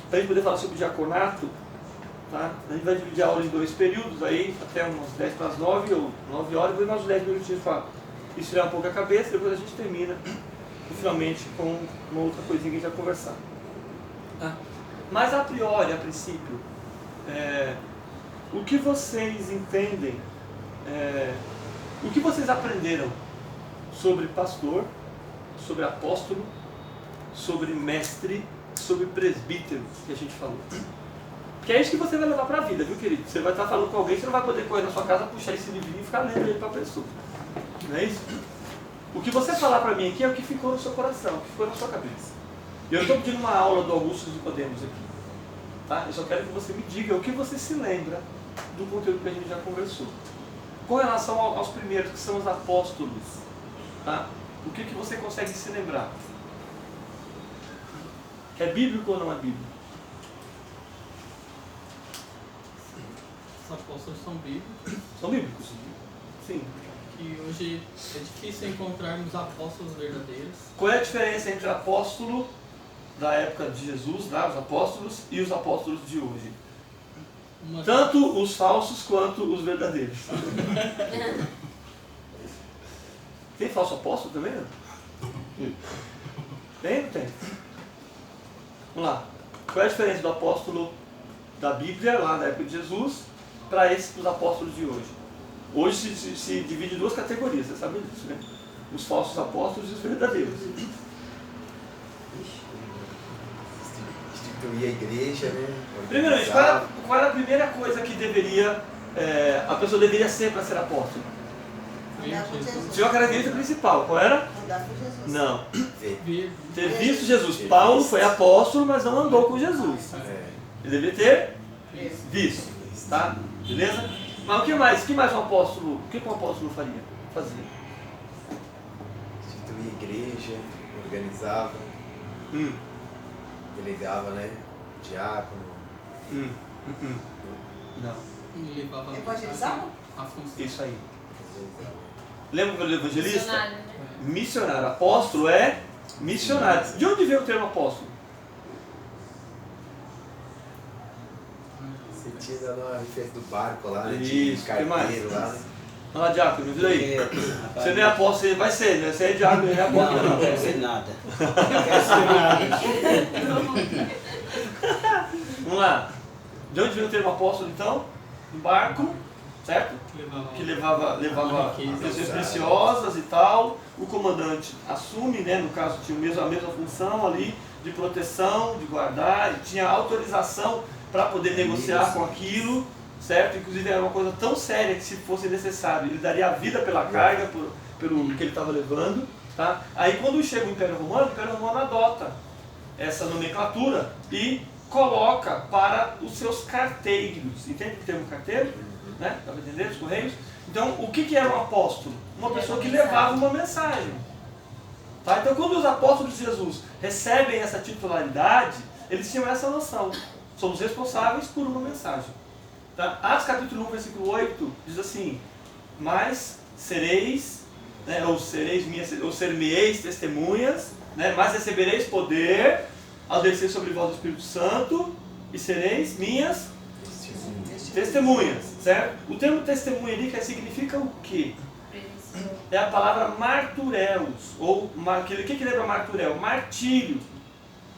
para a gente poder falar sobre diaconato, tá? A gente vai dividir a aula em 2 períodos, aí até umas 10 para as 9 ou 9 horas, depois mais uns 10 minutinhos para esfriar um pouco a cabeça, depois a gente termina finalmente com uma outra coisinha que a gente vai conversar. Tá? Mas a priori, a princípio, o que vocês entendem, o que vocês aprenderam sobre pastor, sobre apóstolo, sobre mestre, sobre presbítero, que a gente falou? Porque é isso que você vai levar para a vida, viu, querido? Você vai estar falando com alguém, você não vai poder correr na sua casa, puxar esse livrinho e ficar lendo ele para a pessoa. Não é isso? O que você falar para mim aqui é o que ficou no seu coração, o que ficou na sua cabeça. E eu estou pedindo uma aula do Augusto Nicodemos aqui. Tá? Eu só quero que você me diga o que você se lembra do conteúdo que a gente já conversou. Com relação aos primeiros, que são os apóstolos, tá? O que você consegue se lembrar? É bíblico ou não é bíblico? Os apóstolos são bíblicos. São bíblicos? Sim. E hoje é difícil encontrarmos apóstolos verdadeiros. Qual é a diferença entre apóstolo da época de Jesus, tá? Os apóstolos, e os apóstolos de hoje? Tanto os falsos quanto os verdadeiros. Tem falso apóstolo também? Não? Tem ou não tem? Vamos lá. Qual é a diferença do apóstolo da Bíblia, lá da época de Jesus, para os apóstolos de hoje? Hoje se divide em 2 categorias, você sabe disso, né? Os falsos apóstolos e os verdadeiros. Instituir a igreja, né? Primeiramente, qual era a primeira coisa que a pessoa deveria ser para ser apóstolo? Tinha uma característica principal, qual era? Andar com Jesus. Não. Ter visto Jesus. Paulo foi apóstolo, mas não andou com Jesus. Ele deveria ter visto, tá? Beleza? Mas o que mais? O que mais um apóstolo fazia? Instituir a igreja, organizava, delegava, né? Diácono. Não. Evangelizava? A função. Isso aí. Lembra do evangelista? Missionário, né? Missionário. Apóstolo é missionário. De onde veio o termo apóstolo? Você tinha na referência do barco lá, né? Isso, Tinha que mais? carteiro lá, né? Olha lá, diácono, me diz aí. Você não é apóstolo, você vai ser, né? Você é diácono, não é apóstolo, Não, não quero ser nada. Não quero ser nada. Vamos lá. De onde veio o termo apóstolo, então? Do barco, certo? Que levava questões preciosas e tal. O comandante assume, né? No caso, tinha a mesma função ali de proteção, de guardar, e tinha autorização para poder negociar com aquilo, certo? Inclusive era uma coisa tão séria que, se fosse necessário, ele daria a vida pela carga, pelo que ele estava levando, tá? Aí quando chega o Império Romano adota essa nomenclatura e coloca para os seus carteiros. Entende o termo carteiro? Né? Dá para entender? Os correios? Então, o que era um apóstolo? Uma pessoa que levava uma mensagem. Tá? Então, quando os apóstolos de Jesus recebem essa titularidade, eles tinham essa noção. Somos responsáveis por uma mensagem. Tá? Atos capítulo 1, versículo 8, diz assim: mas sereis, né, ou ser-me-eis testemunhas, né, mas recebereis poder ao descer sobre vós o Espírito Santo, e sereis minhas testemunhas, certo? O termo testemunha ali significa o quê? É a palavra martureus, ou o que lembra marturel? Martírio.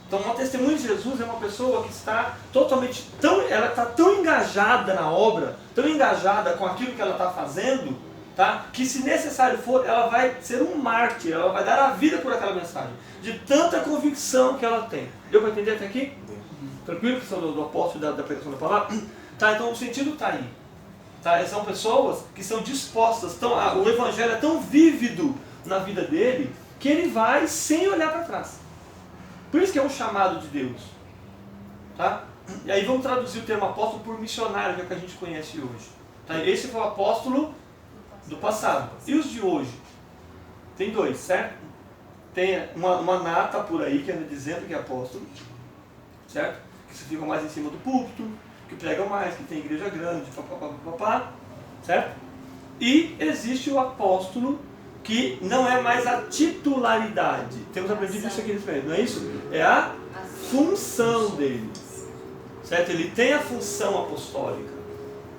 Então, uma testemunha de Jesus é uma pessoa que está totalmente ela está tão engajada na obra, tão engajada com aquilo que ela está fazendo, tá? Que, se necessário for, ela vai ser um mártir, ela vai dar a vida por aquela mensagem, de tanta convicção que ela tem. Deu para entender até aqui? Tranquilo, questão do apóstolo, da pregação da palavra? Tá, então o sentido está aí. Tá? São pessoas que são dispostas, o evangelho é tão vívido na vida dele, que ele vai sem olhar para trás. Por isso que é um chamado de Deus. Tá? E aí vamos traduzir o termo apóstolo por missionário, que é o que a gente conhece hoje. Tá? Esse foi o apóstolo do passado. E os de hoje? Tem 2, certo? Tem uma nata por aí que anda dizendo que é apóstolo, certo? Que se ficam mais em cima do púlpito, que pregam mais, que tem igreja grande, papapá, certo? E existe o apóstolo que não é mais a titularidade. Temos aprendido isso aqui nesse momento, não é isso? É a função dele. certo? Ele tem a função apostólica.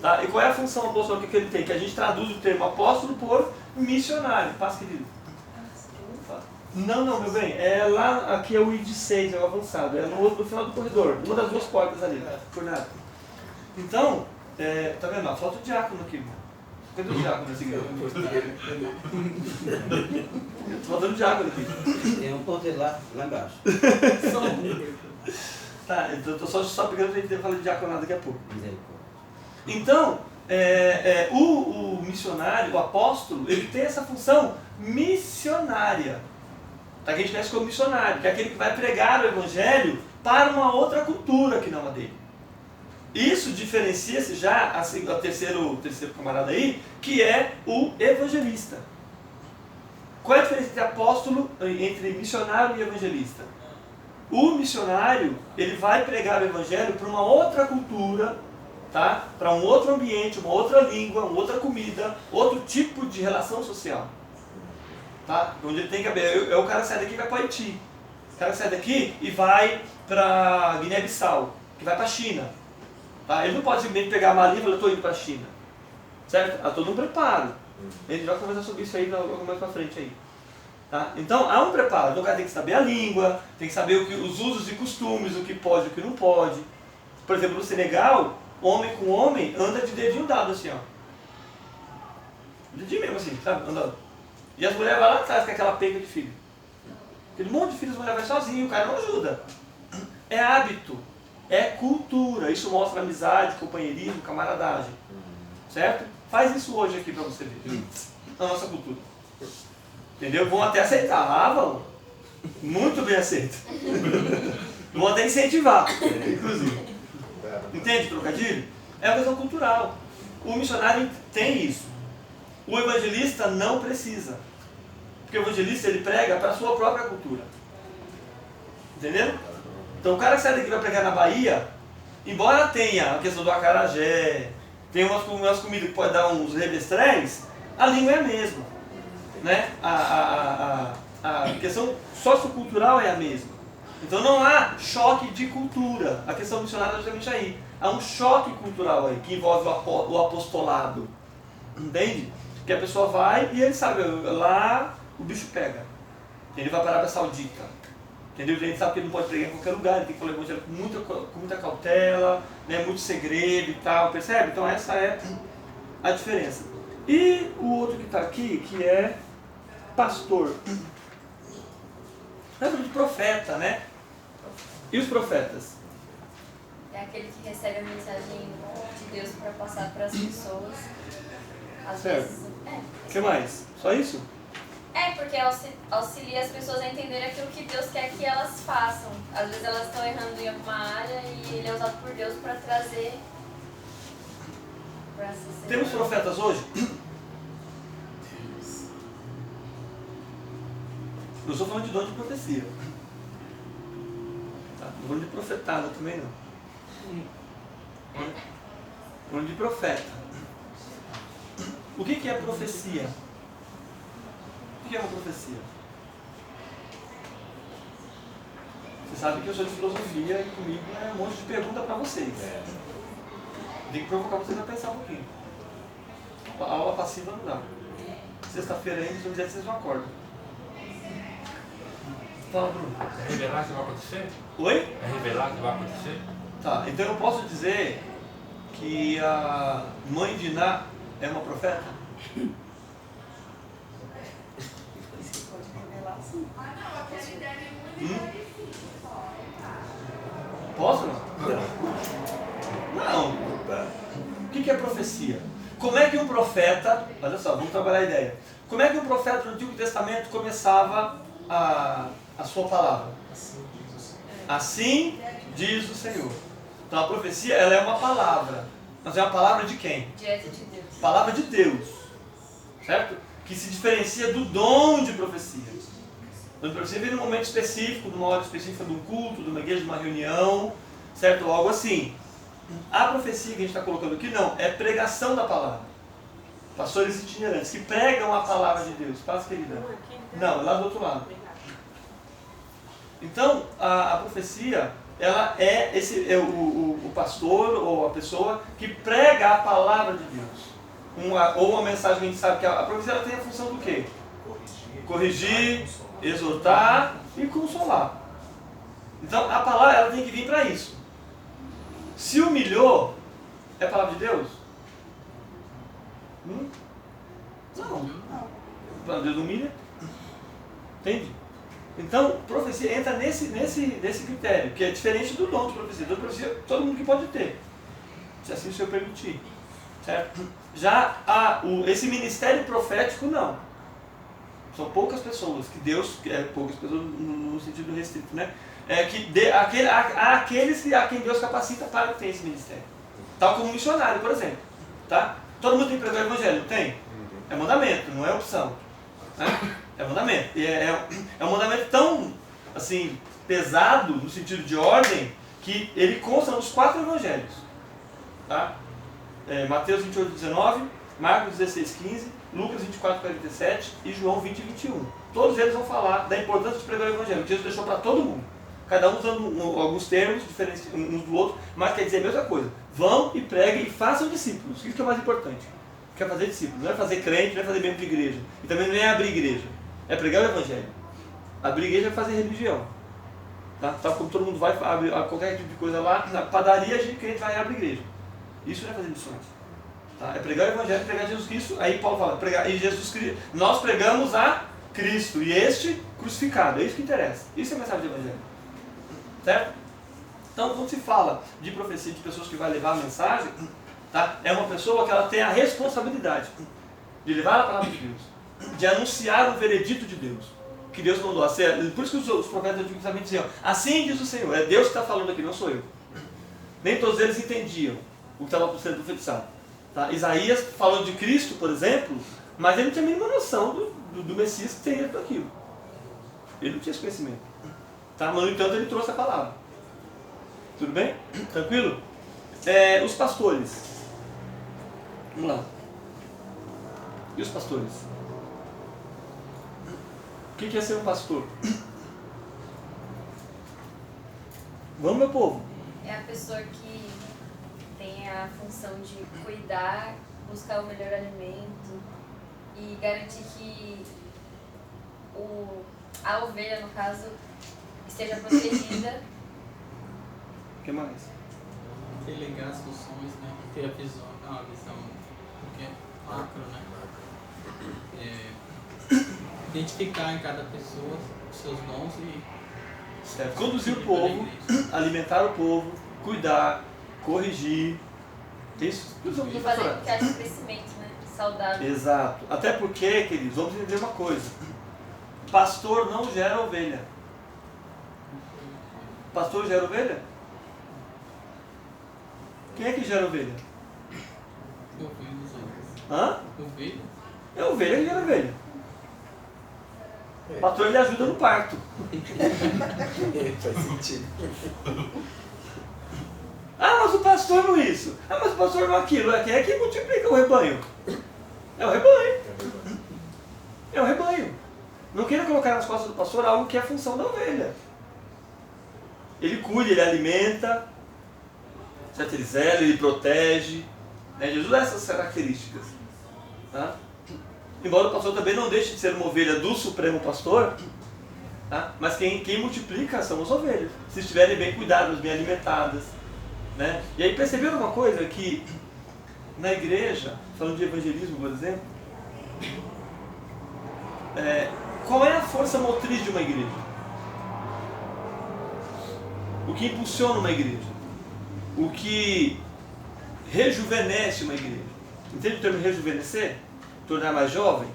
Tá? E qual é a função apostólica que ele tem? Que a gente traduz o termo apóstolo por missionário. Passa, querido. Não, meu bem. É lá, aqui é o ID 6, é o avançado. É no final do corredor. Uma das duas portas ali. Por nada. Então, tá vendo? Falta o diácono aqui. Cadê o diácono nessa igreja? Tô faltando diácono aqui. Tem um ponteiro lá embaixo. Tá, então tô só pegando pra gente falar de diaconado daqui a pouco. Misericórdia. Então, o missionário, o apóstolo, ele tem essa função missionária. Tá? Que a gente conhece como missionário, que é aquele que vai pregar o evangelho para uma outra cultura que não a dele. Isso diferencia-se já a terceiro camarada aí, que é o evangelista. Qual é a diferença entre apóstolo, entre missionário e evangelista? O missionário, ele vai pregar o evangelho para uma outra cultura, tá? Para um outro ambiente, uma outra língua, uma outra comida, outro tipo de relação social. Tá? Onde ele tem que haver. O cara que sai daqui e vai para o Haiti. O cara que sai daqui e vai para Guiné-Bissau, que vai para a China. Tá? Ele não pode simplesmente pegar a malinha e falar, eu estou indo para a China. Certo? Há todo um preparo. A gente vai conversar sobre isso aí mais para frente aí. Tá? Então há um preparo. Então, o cara tem que saber a língua, tem que saber os usos e costumes, o que pode e o que não pode. Por exemplo, no Senegal, homem com homem anda de dedinho dado assim, ó. Dedinho mesmo assim, sabe? Andando. E as mulheres vão lá atrás com aquela penca de filho. Aquele monte de filhos, as mulheres vai sozinho, o cara não ajuda. É hábito, é cultura. Isso mostra amizade, companheirismo, camaradagem. Certo? Faz isso hoje aqui pra você ver. Na nossa cultura. Entendeu? Vão até aceitar. Ah, vão. Muito bem aceito. Vão até incentivar, inclusive. Entende o trocadilho? É uma questão cultural. O missionário tem isso. O evangelista não precisa. Porque o evangelista ele prega para a sua própria cultura. Entendeu? Então o cara que sai daqui e vai pregar na Bahia, embora tenha a questão do acarajé, tem umas comidas que pode dar uns revestréis, a língua é a mesma. Né? A questão sociocultural é a mesma. Então não há choque de cultura. A questão missionária é justamente aí. Há um choque cultural aí, que envolve o apostolado. Entende? Que a pessoa vai e ele sabe, lá o bicho pega. Ele vai para a Arábia Saudita. Entendeu? A gente sabe que ele não pode pregar em qualquer lugar, ele tem que falar o evangelho com muita cautela, né? Muito segredo e tal, percebe? Então essa é a diferença. E o outro que está aqui, que é pastor. Lembra de profeta, né? E os profetas? É aquele que recebe a mensagem de Deus para passar para as pessoas. Às certo. vezes. O que mais? Só isso? Porque auxilia as pessoas a entenderem aquilo que Deus quer que elas façam. Às vezes elas estão errando em alguma área e ele é usado por Deus para trazer. Temos profetas hoje? Não estou falando de dom de profecia. Tá? Não estou falando de profetada também não. Estou falando de profeta. O que é profecia? O que é uma profecia? Você sabe que eu sou de filosofia e comigo é um monte de pergunta para vocês. Tem que provocar vocês a pensar um pouquinho. A aula passiva não dá. Sexta-feira ainda, se eu dizer que vocês não acordam. Fala, Bruno. É revelar que vai acontecer? Oi? É revelar que vai acontecer? Tá, então eu posso dizer que a mãe de Ná é uma profeta? Posso? Não. O que é profecia? Como é que um profeta, olha só, vamos trabalhar a ideia. Como é que um profeta no Antigo Testamento começava a sua palavra? Assim diz o Senhor. Então a profecia, ela é uma palavra. Mas é uma palavra de quem? Direto de Deus. Palavra de Deus. Certo? Que se diferencia do dom de profecia. O dom de profecia vem num momento específico, numa hora específica de um culto, de uma igreja, de uma reunião, certo? Ou algo assim. A profecia que a gente está colocando aqui, não, é pregação da palavra. Pastores itinerantes que pregam a palavra de Deus. Passa, querida. Não, lá do outro lado. Então, a profecia, ela é o pastor ou a pessoa que prega a palavra de Deus. Ou uma mensagem que a gente sabe que a profecia ela tem a função do quê? Corrigir, exortar e consolar. Então a palavra ela tem que vir para isso. Se humilhou, é a palavra de Deus? Não. Deus humilha. Entende? Então, profecia entra nesse critério, que é diferente do dom de profecia. Dom de profecia, todo mundo que pode ter, se assim o Senhor permitir. Certo? Já esse ministério profético, não. São poucas pessoas, que Deus, poucas pessoas no sentido restrito, né? Aqueles a quem Deus capacita para ter esse ministério. Tal como missionário, por exemplo. Tá? Todo mundo tem que pregar o evangelho, não tem? É mandamento, não é opção. Né? É mandamento. É um mandamento tão assim, pesado, no sentido de ordem, que ele consta nos 4 evangelhos. Tá? Mateus 28, 19, Marcos 16, 15, Lucas 24, 47 e João 20, 21. Todos eles vão falar da importância de pregar o evangelho, que Jesus deixou para todo mundo. Cada um usando alguns termos diferentes uns do outro, mas quer dizer a mesma coisa. Vão e preguem e façam discípulos. Isso que é o mais importante. Quer fazer discípulos, não é fazer crente, não é fazer membro de igreja. E também não é abrir igreja. É pregar o evangelho. Abrir igreja é fazer religião. Tá? Tal como todo mundo vai abrir qualquer tipo de coisa lá, na padaria a gente vai abrir igreja. Isso não é fazer missões. Tá? É pregar o evangelho, pregar Jesus Cristo. Aí Paulo fala, pregar, e Jesus Cristo. Nós pregamos a Cristo e este crucificado. É isso que interessa. Isso é a mensagem do evangelho. Certo? Então, quando se fala de profecia de pessoas que vai levar a mensagem, tá? É uma pessoa que ela tem a responsabilidade de levar a palavra de Deus, de anunciar o veredito de Deus, que Deus mandou. Por isso que os profetas antigamente diziam, assim diz o Senhor, é Deus que está falando aqui, não sou eu. Nem todos eles entendiam o que estava sendo profetizado. Tá? Isaías falou de Cristo, por exemplo, mas ele não tinha a mínima noção do Messias que teria tudo aquilo. Ele não tinha esse conhecimento. Tá? Mas, no entanto, ele trouxe a palavra. Tudo bem? Tranquilo? Os pastores. Vamos lá. E os pastores? O que é ser um pastor? Vamos, meu povo. É a pessoa que tem a função de cuidar, buscar o melhor alimento e garantir que a ovelha, no caso, esteja protegida. O que mais? Delegar as funções, né? Ter a visão macro, né? Identificar em cada pessoa os seus dons e certo. Conduzir o povo, alimentar o povo, cuidar, corrigir. Isso. E fazer com que haja crescimento, né? Saudável. Exato. Até porque, queridos, vamos entender uma coisa. Pastor não gera ovelha. Pastor gera ovelha? Quem é que gera ovelha? Hã? Ovelha? É ovelha que gera ovelha. O pastor ele ajuda no parto. Faz sentido. Ah, mas o pastor não isso. Ah, mas o pastor não aquilo. Quem é que multiplica o rebanho? É o rebanho. É o rebanho. Não queira colocar nas costas do pastor algo que é a função da ovelha. Ele cuida, ele alimenta, certo? Ele zela, ele protege. Né? Jesus dá essas características. Tá? Embora o pastor também não deixe de ser uma ovelha do Supremo Pastor, tá? Mas quem multiplica são as ovelhas. Se estiverem bem cuidadas, bem alimentadas. Né? E aí perceberam uma coisa? Que na igreja, falando de evangelismo, por exemplo, qual é a força motriz de uma igreja? O que impulsiona uma igreja? O que rejuvenesce uma igreja? Entende o termo rejuvenescer? Tornar mais jovem?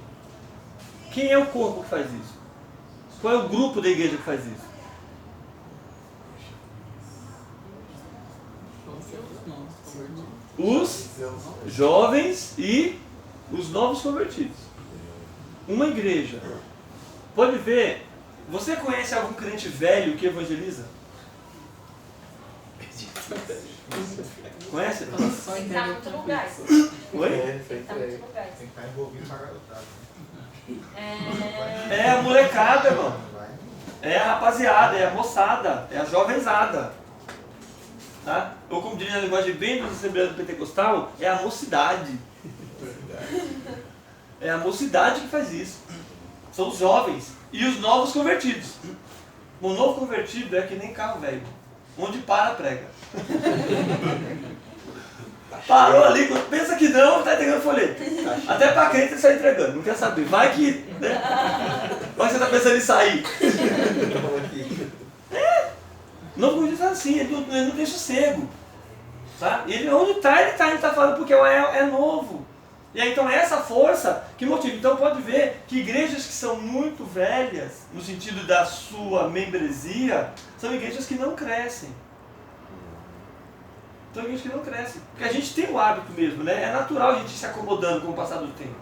Quem é o corpo que faz isso? Qual é o grupo da igreja que faz isso? Os jovens e os novos convertidos. Uma igreja. Pode ver, você conhece algum crente velho que evangeliza? Conhece? Tem que estar em muito lugar. Oi? Tem que estar em muito lugar. Tem que estar envolvido pra garotada. É... É a molecada, irmão. É a rapaziada, é a moçada, é a jovenzada. Tá? Ou como diria na linguagem bem dos assembleias do pentecostal, é a mocidade. É a mocidade que faz isso. São os jovens e os novos convertidos. O novo convertido é que nem carro velho. Onde para, prega. Parou ali, pensa que não, está entregando folheto. Até para crente ele está entregando, não quer saber. Vai que, né? Vai que você está pensando em sair. Novo convertido é assim, ele não tem sossego. Tá? Ele, onde está, ele está falando porque é novo. E aí, então é essa força que motiva. Então pode ver que igrejas que são muito velhas, no sentido da sua membresia, são igrejas que não crescem. São igrejas que não crescem. Porque a gente tem o hábito mesmo, né? É natural a gente ir se acomodando com o passar do tempo.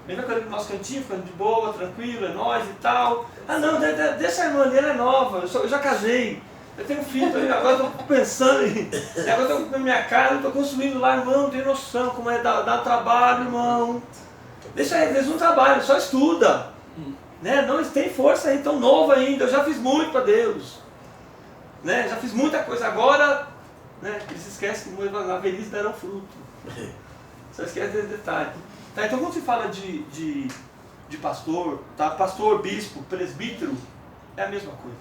A gente vai ficando no nosso cantinho, ficando de boa, tranquilo, é nós e tal. Ah não, deixa a irmã ali, ela é nova, eu já casei. Eu tenho filho, agora eu estou pensando em... Agora eu estou com a minha casa, eu estou construindo lá, irmão, não tem noção como é dar trabalho, irmão. Deixa eles não trabalham, só estuda. Né? Não tem força aí, tão novo ainda, eu já fiz muito para Deus. Né? Já fiz muita coisa, agora né? Eles esquecem que na velhice darão fruto. Só esquece desse detalhe. Tá, então quando se fala de pastor, tá? Pastor, bispo, presbítero, é a mesma coisa.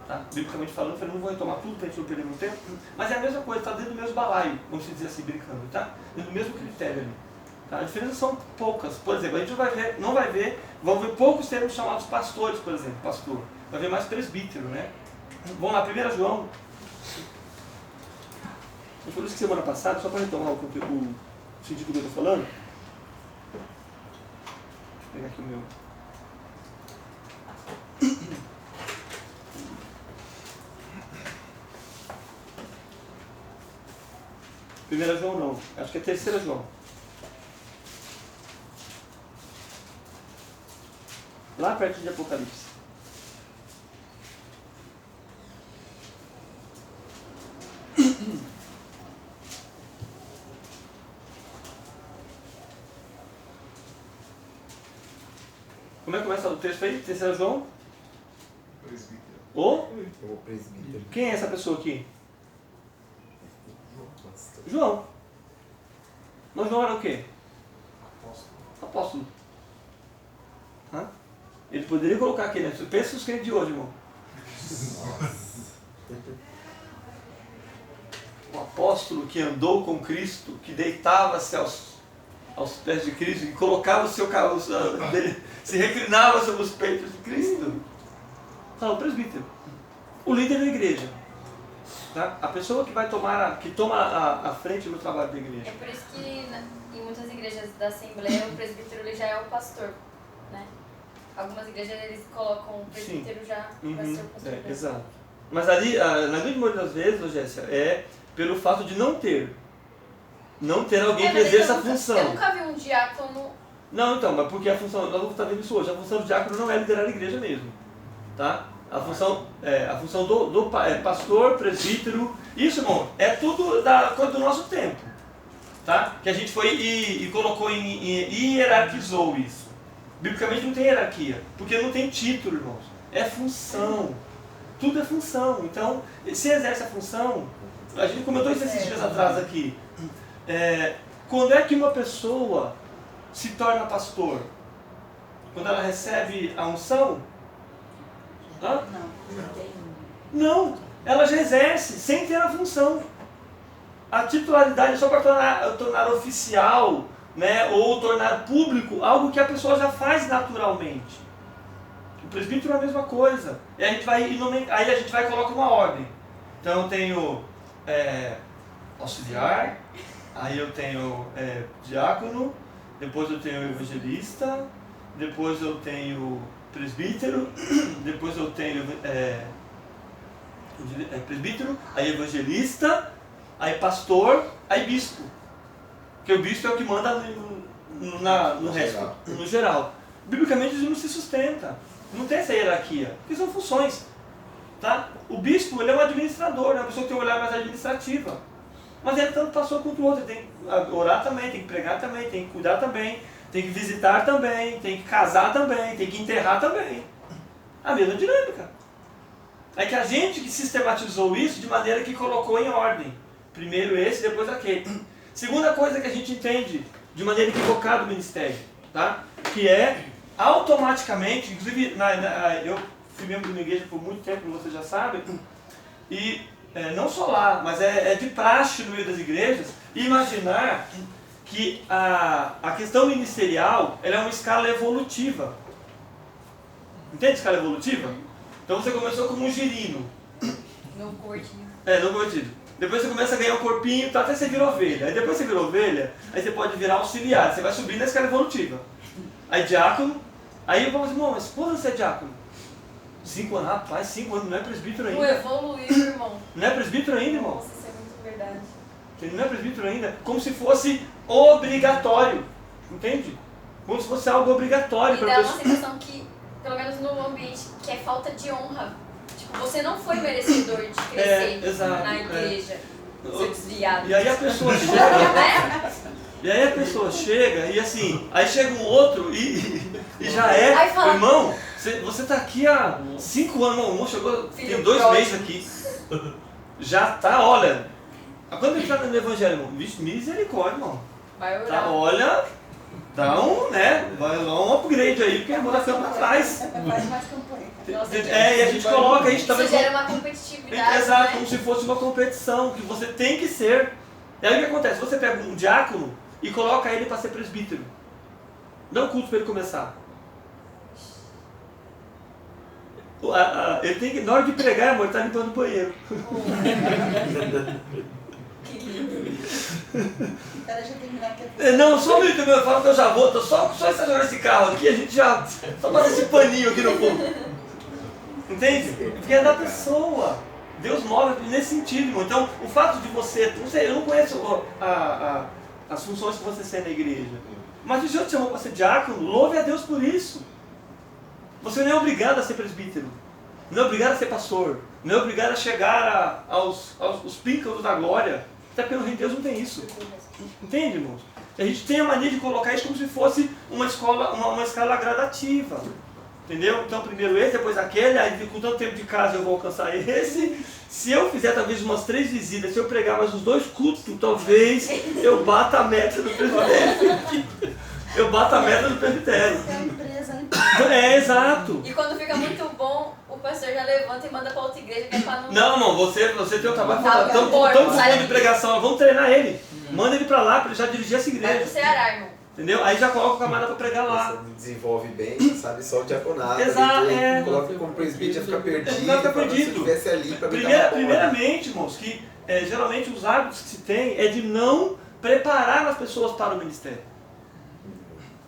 Tá? Biblicamente falando, eu não vou retomar tudo para a gente não perder muito tempo, mas é a mesma coisa, está dentro do mesmo balaio, vamos dizer assim, brincando, tá? Dentro do mesmo critério ali. Tá? As diferenças são poucas. Por exemplo, a gente não vai ver, vamos ver poucos termos chamados pastores, por exemplo, pastor. Vai ver mais presbítero, né? Vamos lá, 1 João. Eu falei isso que semana passada, só para retomar o sentido que eu estou falando. Deixa eu pegar aqui o meu. Primeira João não, acho que é 3 João. Lá perto de Apocalipse. Como é que começa o texto aí? 3 João? Presbítero. O presbítero. Quem é essa pessoa aqui? João. Mas João era o quê? Apóstolo. Hã? Ele poderia colocar aqui, né? Pensa nos crentes de hoje, irmão. O apóstolo que andou com Cristo, que deitava-se aos pés de Cristo, que colocava o seu carro, se reclinava sobre os peitos de Cristo. Não, o presbítero. O líder da igreja. Tá? A pessoa que vai toma a frente no trabalho da igreja. É por isso que em muitas igrejas da Assembleia o presbítero ele já é o pastor, né? Algumas igrejas eles colocam o presbítero já para ser o pastor. Exato. Mas ali, na grande maioria das vezes, Jéssica, é pelo fato de não ter alguém que exerça a função. Eu nunca vi um diácono... Não, então, mas porque a função, nós vamos estar vendo isso hoje, a função do diácono não é liderar a igreja mesmo. Tá? A função do pastor, presbítero, isso, irmão, é tudo do nosso tempo. Tá? Que a gente foi e colocou e hierarquizou isso. Biblicamente não tem hierarquia, porque não tem título, irmãos. É função. Tudo é função. Então, se exerce a função, a gente comentou isso esses dias atrás aqui. Quando é que uma pessoa se torna pastor? Quando ela recebe a unção? Hã? Não, ela já exerce sem ter a função. A titularidade é só para tornar oficial, né, ou tornar público algo que a pessoa já faz naturalmente. O presbítero é a mesma coisa. E a gente vai e coloca uma ordem. Então eu tenho auxiliar, aí eu tenho diácono, depois eu tenho evangelista, depois eu tenho presbítero, depois eu tenho presbítero, aí evangelista, aí pastor, aí bispo. Porque o bispo é o que manda no resto, no geral. Biblicamente isso não se sustenta. Não tem essa hierarquia, porque são funções. Tá? O bispo ele é um administrador, é uma pessoa que tem um olhar mais administrativa. Mas ele tanto pastor quanto o outro. Ele tem que orar também, tem que pregar também, tem que cuidar também, tem que visitar também, tem que casar também, tem que enterrar também. A mesma dinâmica. É que a gente que sistematizou isso de maneira que colocou em ordem. Primeiro esse, depois aquele. Segunda coisa que a gente entende de maneira equivocada o ministério, tá? Que é automaticamente, inclusive eu fui membro de uma igreja por muito tempo, como vocês já sabem, e não só lá, mas é de praxe no meio das igrejas, imaginar que a questão ministerial ela é uma escala evolutiva. Entende escala evolutiva? Então você começou como um girino. Não curtinho. Não curtido. Depois você começa a ganhar um corpinho, tá, até você vira ovelha. Aí depois você vira ovelha, aí você pode virar auxiliar. Você vai subir na escala evolutiva. Aí diácono. Aí eu falo assim, irmão, mas quando você é diácono? 5 anos, rapaz, 5 anos, não é presbítero ainda. Não evoluiu, irmão. Não é presbítero ainda, irmão? Nossa, isso é muito verdade. Ele não é presbítero ainda. Como se fosse obrigatório. Entende? Como se fosse algo obrigatório E para dá a uma pessoa. sensação que, pelo menos no ambiente, que é falta de honra. Tipo, você não foi merecedor de crescer exato, na igreja. Seu desviado. E aí a pessoa chega. E aí a pessoa chega e assim, aí chega um outro e já é. Aí fala, irmão, você tá aqui há 5 anos, meu irmão chegou, tem 2 meses aqui. Já tá, olha. Quando ele tá no evangelho, irmão, misericórdia, irmão. vai orar. Tá, olha, dá um, né? Vai dar um upgrade aí, porque a irmã fica pra trás. Faz mais campanha. Nossa, E a gente coloca isso também. isso gera uma competitividade, Exato, né? como se fosse uma competição, que você tem que ser. E aí o que acontece? Você pega um diácono e coloca ele para ser presbítero. Dá um culto para ele começar. Ele tem que, na hora de pregar, amor, ele tá limpando o banheiro. Que lindo. Espera, deixa eu terminar aqui. Não, só um minuto, eu falo que eu já vou, tô só estacionando esse carro aqui, a gente já. Só passa esse paninho aqui no fundo. Entende? Porque é da pessoa. Deus move nesse sentido, irmão. Então, o fato de você. Não sei, eu não conheço as funções que você tem na igreja. Mas se Deus te chamou para ser diácono, louve a Deus por isso. Você não é obrigado a ser presbítero. Não é obrigado a ser pastor. Não é obrigado a chegar aos píncaros da glória. Até pelo reino de Deus não tem isso. Entende, irmãos? A gente tem a mania de colocar isso como se fosse uma escala gradativa. Entendeu? Então primeiro esse, depois aquele, aí com tanto tempo de casa eu vou alcançar esse. Se eu fizer talvez umas 3 visitas, se eu pregar mais uns 2 cultos, talvez eu bata a meta do presbitério. Eu bato a meta do presbitério. É a empresa, né? Exato. E quando fica muito bom, o pastor já levanta e manda pra outra igreja que é pra não... Não, irmão, você tem um trabalho Tá, tão bom de pregação, vamos treinar ele. Manda ele pra lá, pra ele já dirigir essa Vai igreja. pro Ceará, irmão. Entendeu? Aí já coloca o camarada pra pregar lá. Você desenvolve bem, sabe só o diaconato. Exato, ali, coloca como presbítero, já fica perdido. Fica perdido. Se estivesse ali pra me dar uma Primeiramente, irmãos, que geralmente os hábitos que se tem é de não preparar as pessoas para o ministério.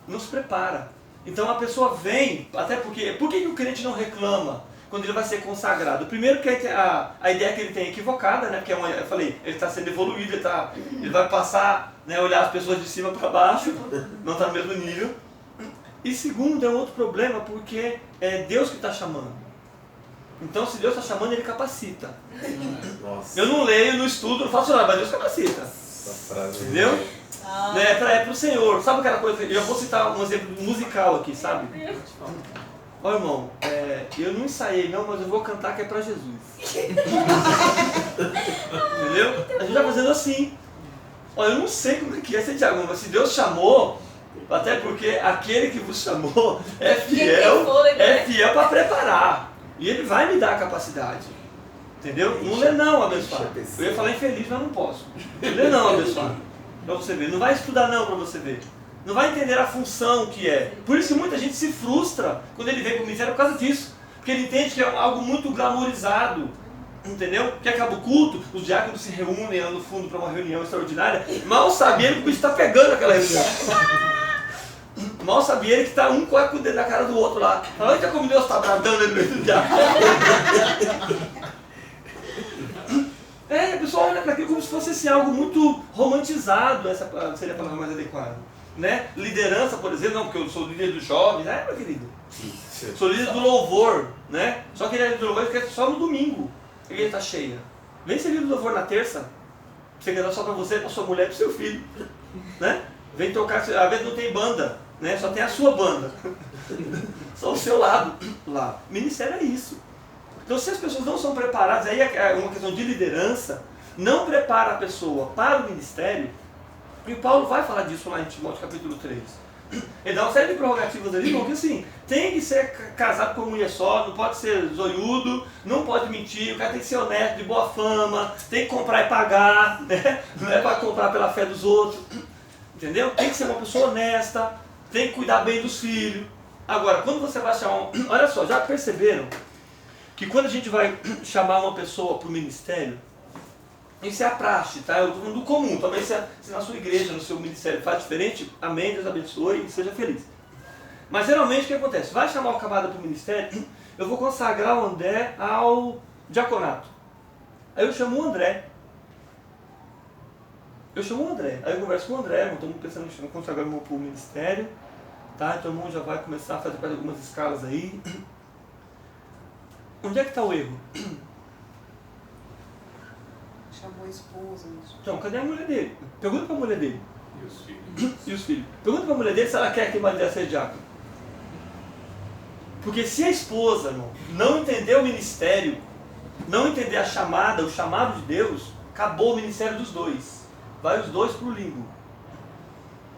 Não se prepara. Então a pessoa vem, até porque... Por que o crente não reclama quando ele vai ser consagrado? Primeiro que a ideia que ele tem é equivocada, né? Porque eu falei, ele está sendo evoluído, ele vai passar, né, olhar as pessoas de cima para baixo, não está no mesmo nível. E segundo, é um outro problema, porque é Deus que está chamando. Então se Deus está chamando, Ele capacita. Nossa. Eu não leio, não estudo, não faço nada, mas Deus capacita. Essa frase. Entendeu? É pro Senhor. Sabe aquela coisa? Eu vou citar um exemplo musical aqui, sabe? Ó, irmão, eu não ensaiei não, mas eu vou cantar que é pra Jesus. Entendeu? A gente tá fazendo assim. Ó, eu não sei como é que é ser diácono, mas se Deus chamou, até porque aquele que vos chamou é fiel para preparar. E Ele vai me dar a capacidade. Entendeu? Não lê não, abençoado. Eu ia falar infeliz, mas não posso. Não lê não, abençoado. Pra você ver. Não vai estudar não pra você ver. Não vai entender a função que é. Por isso que muita gente se frustra quando ele vem para o ministério por causa disso. Porque ele entende que é algo muito glamourizado. Entendeu? Que acaba o culto, os diáconos se reúnem lá no fundo para uma reunião extraordinária. Mal sabia ele que o bicho está pegando aquela reunião. Mal sabia ele que está um com o dedo na cara do outro lá. Olha como Deus está bradando no meio do diácono. A pessoa olha para aquilo como se fosse assim, algo muito romantizado, essa seria a palavra mais adequada. Né? Liderança, por exemplo, não, porque eu sou líder dos jovens, meu querido. Sou líder do louvor, né? Só que ele é líder do louvor só no domingo, a igreja está cheia. Vem ser líder do louvor na terça, você quer dar só para você, para sua mulher e para seu filho. Né? Vem tocar, às vezes não tem banda, né? Só tem a sua banda. Só o seu lado lá. Ministério é isso. Então se as pessoas não são preparadas, aí é uma questão de liderança, não prepara a pessoa para o ministério, e o Paulo vai falar disso lá em Timóteo capítulo 3. Ele dá uma série de prerrogativas ali, porque assim, tem que ser casado com uma mulher só, não pode ser zoiudo, não pode mentir, o cara tem que ser honesto, de boa fama, tem que comprar e pagar, né? Não é para comprar pela fé dos outros, entendeu? Tem que ser uma pessoa honesta, tem que cuidar bem dos filhos. Agora, quando você vai chamar olha só, já perceberam que quando a gente vai chamar uma pessoa para o ministério, isso é a praxe, tá? Eu estou falando do comum. Também se na sua igreja, no seu ministério faz diferente, amém, Deus abençoe e seja feliz. Mas geralmente o que acontece? Vai chamar o camarada para o ministério, eu vou consagrar o André ao diaconato. Aí eu chamo o André. Aí eu converso com o André, estamos pensando em consagrar o irmão para o ministério. Tá? Então o irmão já vai começar a fazer algumas escalas aí. Onde é que está o erro? Chamou a esposa. Então, cadê a mulher dele? Pergunta para a mulher dele. E os filhos? E os filhos? Pergunta para a mulher dele se ela quer que o marido dela seja diácono. Porque se a esposa, irmão, não entender o ministério, não entender a chamada, o chamado de Deus, acabou o ministério dos dois. Vai os dois para o limbo.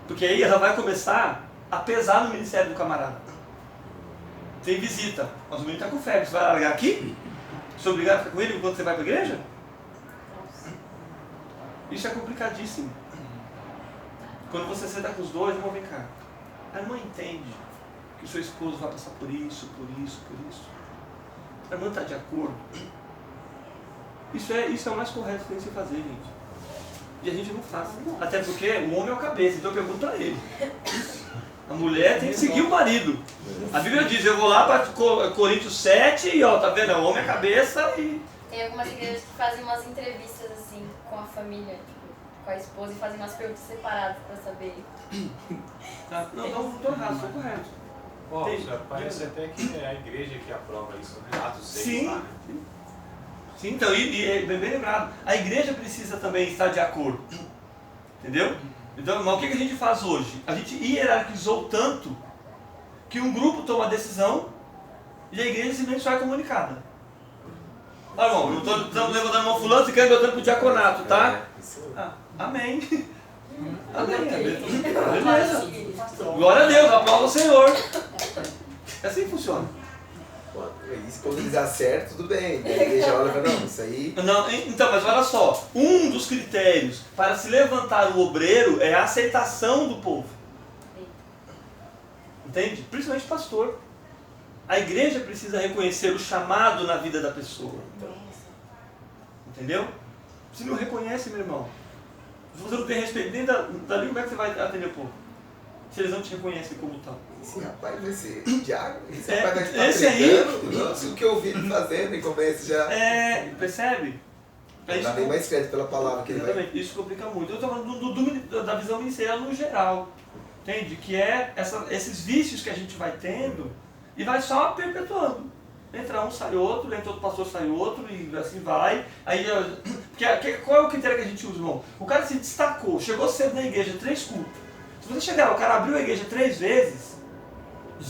Porque aí ela vai começar a pesar no ministério do camarada. Tem visita, mas o menino está com febre. Você vai largar aqui? Você é obrigado a ficar com ele enquanto você vai para a igreja? Isso é complicadíssimo. Quando você senta com os dois, vão vem cá. A irmã entende que o seu esposo vai passar por isso, por isso, por isso. A irmã está de acordo. Isso é o mais correto que tem que se fazer, gente. E a gente não faz. Até porque o homem é o cabeça, então eu pergunto para ele. A mulher tem que seguir o marido. A Bíblia diz, eu vou lá para Coríntios 7 e ó, tá vendo? O homem é a cabeça e... Tem algumas igrejas que fazem umas entrevistas assim com a família, tipo, com a esposa e fazem umas perguntas separadas pra saber. Não, estou errado, estou correto. Parece até que é a igreja que aprova isso, né? Atos 6 Sim. lá, né? Sim, então, e é bem lembrado. A igreja precisa também estar de acordo. Entendeu? Então, mas o que a gente faz hoje? A gente hierarquizou tanto que um grupo toma a decisão e a igreja simplesmente sai comunicada. Tá bom, não estamos levantando a mão fulano e querendo botando para o diaconato, tá? Amém. Amém. Beleza. Glória a Deus, aplauda o Senhor. É assim que funciona. Isso, quando eles acertam, tudo bem. A igreja olha e fala, não, isso aí... Não, então, mas olha só, um dos critérios para se levantar o obreiro é a aceitação do povo. Entende? Principalmente pastor. A igreja precisa reconhecer o chamado na vida da pessoa. Entendeu? Se não reconhece, meu irmão, se você não tem respeito nem dali, como é que você vai atender o povo? Se eles não te reconhecem como tal. Esse rapaz vai ser diácono, esse rapaz vai estar esse pregando, nossa, o que eu vi ele fazendo e começa já... Percebe? Não dá nem mais crédito pela palavra que ele vai... Exatamente, isso complica muito. Eu estou falando da visão ministerial no geral. Entende? Que é esses vícios que a gente vai tendo e vai só perpetuando. Entra um, sai outro, entra outro pastor, sai outro e assim vai. Aí, qual é o critério que a gente usa, irmão? O cara se destacou, chegou cedo na igreja, 3 cultos. Se você chegar, o cara abriu a igreja 3 vezes,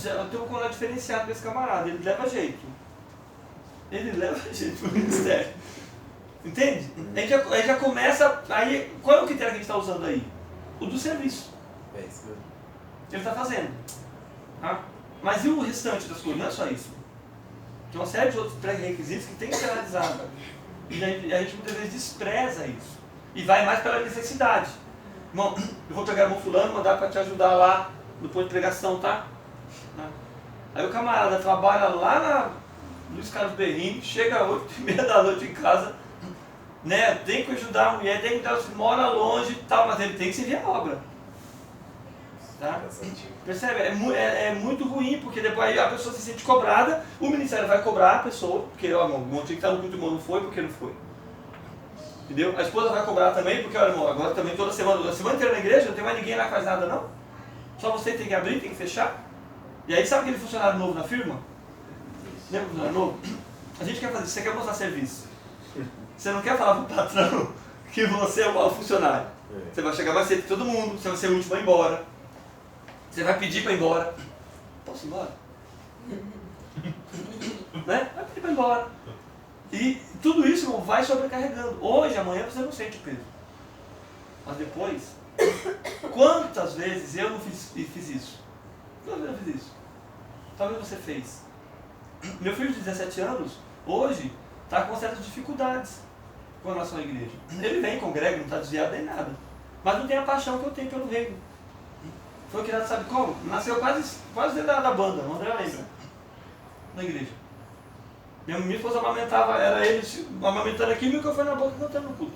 eu tenho um contato diferenciado com esse camarada, ele leva jeito. Ele leva jeito pro ministério. Entende? Aí já começa, aí qual é o critério que a gente está usando aí? O do serviço. É isso mesmo. Ele está fazendo. Tá? Mas e o restante das coisas? Não é só isso. Tem uma série de outros pré-requisitos que tem que ser analisado. E a gente muitas vezes despreza isso. E vai mais pela necessidade. Irmão, eu vou pegar o irmão fulano, mandar para te ajudar lá no ponto de pregação, tá? Aí o camarada trabalha lá na Luiz Carlos Berrini, chega às 8h30 da noite em casa, né? Tem que ajudar a mulher, tem que dar, mora longe e tal, mas ele tem que servir a obra. Tá? Percebe? É muito ruim, porque depois a pessoa se sente cobrada, o ministério vai cobrar a pessoa, porque ó, irmão, o irmão tinha que estar no culto, o irmão não foi, porque não foi. Entendeu? A esposa vai cobrar também, porque ó, irmão, agora também toda semana, a semana inteira na igreja, não tem mais ninguém lá que faz nada não. Só você tem que abrir, tem que fechar. E aí sabe aquele funcionário novo na firma? Lembra do funcionário novo? A gente quer fazer isso, você quer mostrar serviço. Você não quer falar pro patrão que você é o funcionário. Você vai chegar mais cedo que todo mundo, você vai ser o último a ir embora. Você vai pedir para ir embora. Posso ir embora? né? Vai pedir para ir embora. E tudo isso, irmão, vai sobrecarregando. Hoje, amanhã, você não sente o peso. Mas depois, quantas vezes eu não fiz isso? Quantas vezes eu fiz isso? Talvez você fez. Meu filho de 17 anos, hoje, está com certas dificuldades com relação à igreja. Ele vem, congrega, não está desviado nem nada. Mas não tem a paixão que eu tenho pelo reino. Foi criado, sabe como? Nasceu quase dentro da banda, o André lembra. Na igreja. Minha esposa amamentava, era ele amamentando aqui e o microfone na boca cantando no culto.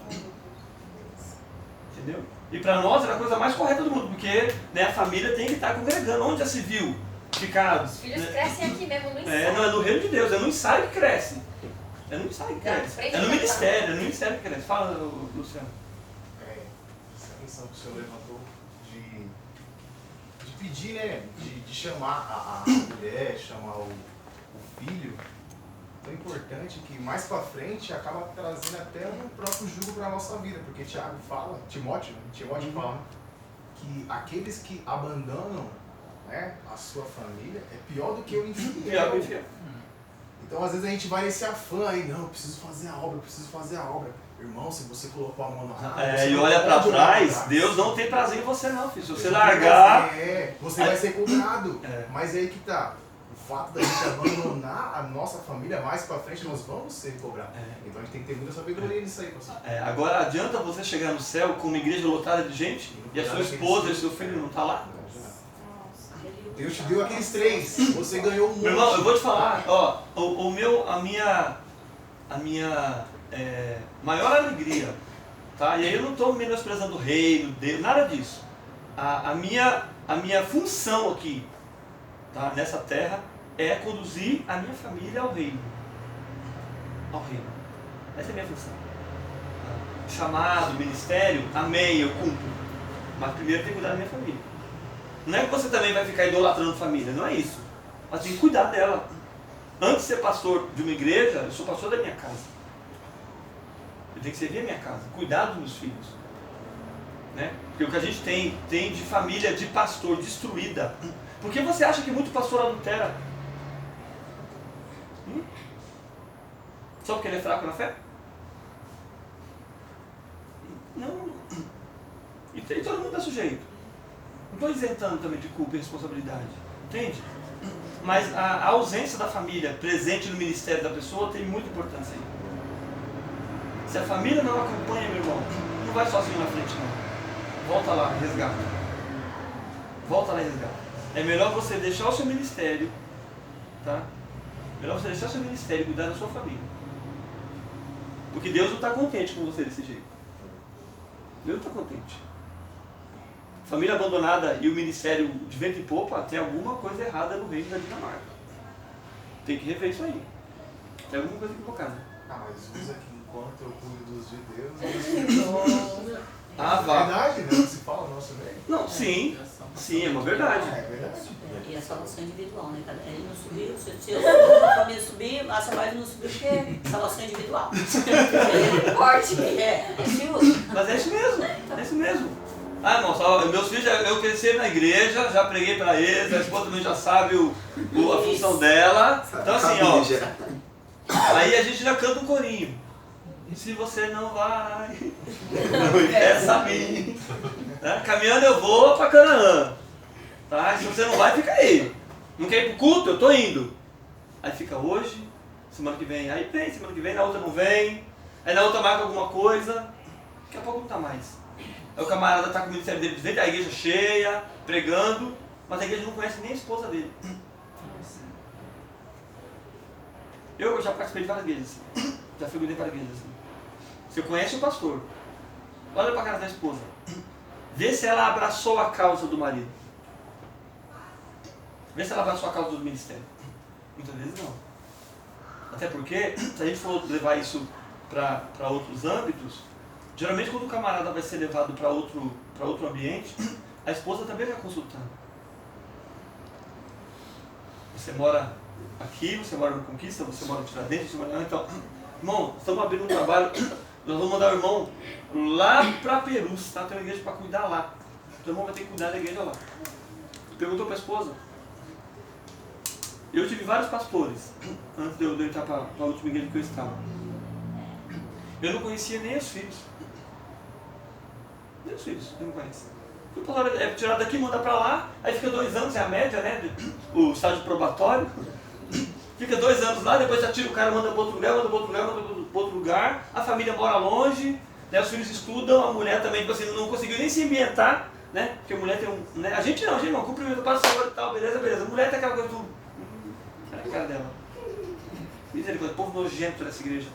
Entendeu? E para nós era a coisa mais correta do mundo, porque né, a família tem que estar congregando. Onde já se viu ficar? Os filhos crescem aqui mesmo, no ensaio. Não, é no reino de Deus, é no ensaio que cresce. É no ensaio que cresce. É no ministério que cresce. Fala, Luciano. Essa questão que o senhor levantou de pedir, né? De chamar a mulher, chamar o filho. Tão importante que mais pra frente acaba trazendo até um próprio jugo para a nossa vida, porque Timóteo fala, fala que aqueles que abandonam, né, a sua família é pior do que o infiel. Então às vezes a gente vai nesse afã aí, não, eu preciso fazer a obra. Irmão, se você colocou a mão na arma, e olha para trás, Deus não tem prazer em você não, filho. Se você largar... você vai ser cobrado. Mas aí que tá. O fato da gente abandonar a nossa família mais pra frente, nós vamos ser cobrados. Então a gente tem que ter muita sabedoria nisso aí, pastor. Agora, adianta você chegar no céu com uma igreja lotada de gente e a sua esposa e seu filho não tá lá? Deus te deu aqueles 3, você ganhou um monte. Meu irmão, eu vou te falar, ó, a minha maior alegria, tá? E aí eu não estou menosprezando o reino, Deus, nada disso. A minha função aqui, tá, nessa terra, é conduzir a minha família ao reino. Ao reino. Essa é a minha função. Chamado, ministério, amém, eu cumpro. Mas primeiro tem que cuidar da minha família. Não é que você também vai ficar idolatrando família, não é isso. Mas tem que cuidar dela. Antes de ser pastor de uma igreja, eu sou pastor da minha casa. Eu tenho que servir a minha casa, cuidar dos meus filhos. Né? Porque o que a gente tem de família de pastor destruída. Por que você acha que muito pastor adultera? Só porque ele é fraco na fé? Não. E todo mundo é sujeito. Não estou isentando também de culpa e responsabilidade. Entende? Mas a ausência da família presente no ministério da pessoa tem muita importância aí. Se a família não acompanha, meu irmão, não vai sozinho na frente não. Volta lá, resgata. Volta lá e resgata. É melhor você deixar o seu ministério, tá? Melhor você deixar o seu ministério e cuidar da sua família. Porque Deus não está contente com você desse jeito. Deus não está contente. Família abandonada e o ministério de vento em popa, tem alguma coisa errada no reino da Dinamarca. Tem que rever isso aí. Tem alguma coisa equivocada. Mas usa que enquanto eu cuido dos de Deus, vá. É verdade, né? Que se fala no nosso meio. Não, sim. Sim, é uma verdade. É verdade. Aqui é salvação individual, né? Ele não subiu, se a família subir, a Samuel não subiu porque é salvação individual. Forte. Mas é isso mesmo, é isso mesmo. Irmão, meus filhos, eu cresci na igreja, já preguei para eles, a esposa também já sabe a função dela. Então assim, ó, aí a gente já canta um corinho. E se você não vai, não impeça a mim. Né? Caminhando eu vou para Canaã. Tá? Se você não vai, fica aí. Não quer ir pro culto? Eu tô indo. Aí fica hoje, semana que vem, aí vem, semana que vem, na outra não vem. Aí na outra marca alguma coisa. Daqui a pouco não tá mais. Aí o camarada tá com o ministério dele de dentro, a igreja cheia, pregando, mas a igreja não conhece nem a esposa dele. Eu já participei de várias igrejas assim. Já fui de várias igrejas assim. Você conhece o pastor, olha pra cara da esposa, vê se ela abraçou a causa do marido. Vê se ela abraçou a causa do ministério. Muitas vezes não. Até porque, se a gente for levar isso para outros âmbitos, geralmente quando o camarada vai ser levado para outro ambiente, a esposa também vai consultando. Você mora aqui, você mora no Conquista, você mora no Tiradentes, você mora... Então, irmão, estamos abrindo um trabalho, nós vamos mandar o irmão lá para Perus, tá? Tem uma igreja para cuidar lá. Então o irmão vai ter que cuidar da igreja lá. Perguntou para a esposa. Eu tive vários pastores, antes de eu entrar para a última igreja que eu estava. Eu não conhecia nem os filhos. Nem os filhos, eu não conheço. O pastor é tirado daqui, manda para lá, aí fica 2 anos, é a média, né? O estágio probatório. Fica 2 anos lá, depois já tira o cara, manda para outro lugar, manda para outro lugar, manda para outro lugar. A família mora longe, né? Os filhos estudam, a mulher também, tipo assim, não conseguiu nem se ambientar, né? Porque a mulher tem um... Né? A gente não, cumprimenta o pastor e tal, beleza, beleza. A mulher tem aquela coisa do... Olha a cara dela. Misericórdia, povo nojento dessa igreja.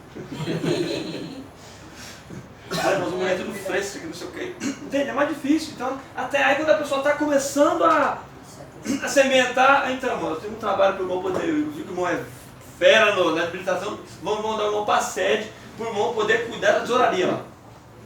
Mas a mulher é tudo fresca, que não sei o que. Entende? É mais difícil. Então, até aí quando a pessoa está começando a se ambientar, então, mano, eu tenho um trabalho para o irmão poder, eu vi que o irmão é fera na habilitação, vamos mandar o irmão para a sede, para o irmão poder cuidar da tesouraria lá.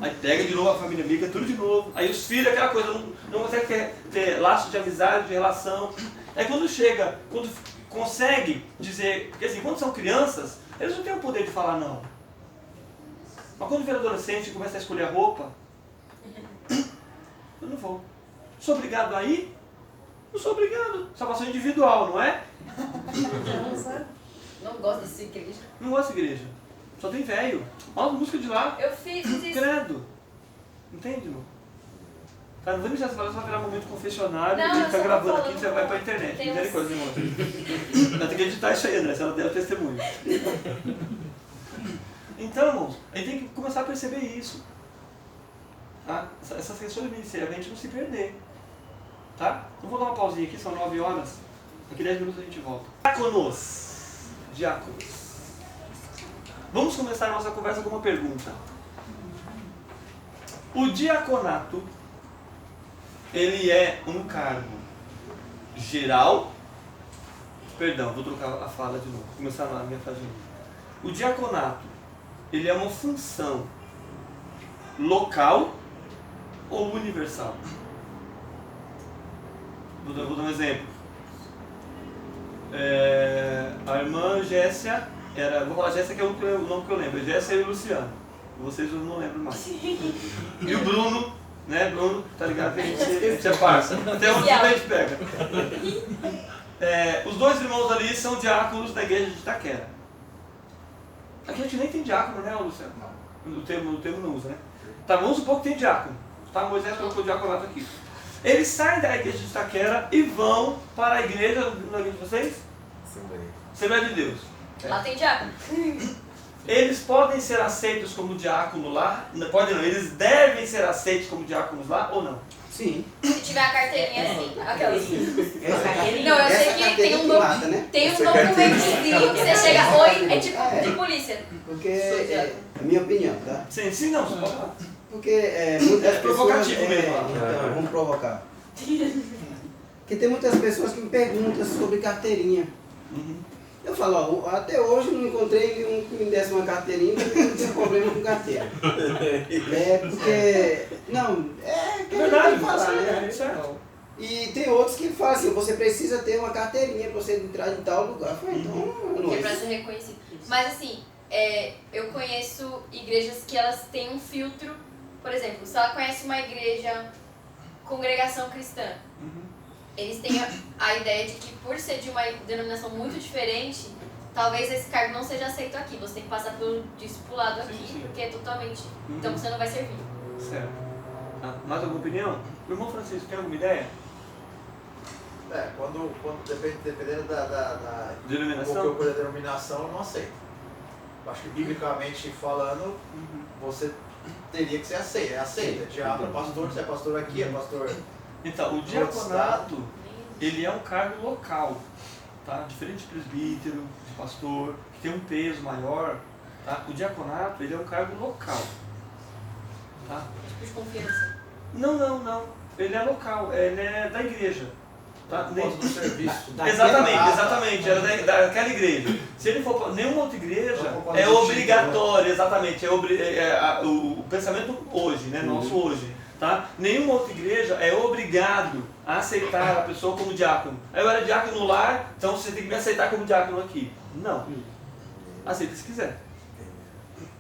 Aí pega de novo a família amiga, tudo de novo. Aí os filhos, aquela coisa, não consegue ter laço de amizade, de relação. Aí quando chega, quando consegue dizer, porque assim, quando são crianças, eles não têm o poder de falar não. Mas quando vira adolescente e começa a escolher a roupa, eu não vou. Sou obrigado a ir? Não sou obrigado. Salvação individual, não é? Não gosto dessa igreja. Não gosto de igreja. Só tem velho. Olha a música de lá. Eu fiz isso. Credo. Entende, irmão? Cara, não vou deixar essa palavra, você vai virar um momento confessionário, Não, e ele tá eu só gravando tô aqui e você vai pra internet. tem Misericórdia, irmão. Vai ter que editar isso aí, André, se ela der o testemunho. Então, irmãos, a gente tem que começar a perceber isso. Tá? Essas questões ministeriais, a gente não se perder. Tá? Então vou dar uma pausinha aqui, são 9 horas. Daqui 10 minutos a gente volta. Diáconos. Vamos começar a nossa conversa com uma pergunta. O diaconato, ele é um cargo geral. Perdão, vou trocar a fala de novo. Vou começar na minha frase de novo. O diaconato, ele é uma função local ou universal? Vou dar um exemplo. A irmã Jéssica vou falar Jéssica que é o nome que eu lembro. Jéssica e o Luciano. Vocês eu não lembro mais. E o Bruno, né? Bruno, tá ligado? Que a gente é parça. Até onde a gente pega. Os 2 irmãos ali são diáconos da igreja de Itaquera. Aqui a gente nem tem diácono, né, Luciano? O termo não usa, né? Tá, vamos supor que tem diácono. Tá, Moisés colocou o diaconato aqui. Eles saem da igreja de Itaquera e vão para a igreja, na igreja de vocês? Assembleia de Deus. Lá tem diácono. Eles podem ser aceitos como diácono lá? Podem não, eles devem ser aceitos como diáconos lá ou não? Sim. Se tiver a carteirinha, sim. Aquelas. Essa Não, eu sei que tem um documentozinho que você chega, oi, é tipo de polícia. Porque é a minha opinião, tá? Sim, não, pode falar. Porque muitas pessoas... Provocativo mesmo. Então, vamos provocar. Porque tem muitas pessoas que me perguntam sobre carteirinha. Eu falo, ó, até hoje não encontrei nenhum que me desse uma carteirinha, porque não tinha problema com carteira. Porque... Não, que a gente tem que falar, né? Certo. E tem outros que falam assim, você precisa ter uma carteirinha para você entrar em tal lugar. Eu falei, então, não É pra ser reconhecido. Mas assim, eu conheço igrejas que elas têm um filtro. Por exemplo, se ela conhece uma igreja, congregação cristã, eles têm a ideia de que por ser de uma denominação muito diferente, talvez esse cargo não seja aceito aqui. Você tem que passar pelo discipulado aqui, Sim. porque é totalmente... Então você não vai servir. Certo. Mais alguma opinião? O irmão Francisco, tem alguma ideia? Dependendo da Denominação? da denominação, eu não aceito. Acho que biblicamente falando, você teria que ser aceito. É aceito. É diácono, pastor, você é pastor aqui, é pastor. Então, o diaconato, ele é um cargo local, tá? Diferente de presbítero, de pastor, que tem um peso maior, tá? O diaconato, ele é um cargo local, tá? Tipo de confiança. Não. Ele é local, ele é da igreja. Tá? Do serviço. Exatamente, era daquela igreja. Se ele for para nenhuma outra igreja, é obrigatório, exatamente, o pensamento hoje, né, nosso hoje. Tá? Nenhuma outra igreja é obrigado a aceitar a pessoa como diácono. Eu era diácono no lar, então você tem que me aceitar como diácono aqui. Não. Aceita se quiser.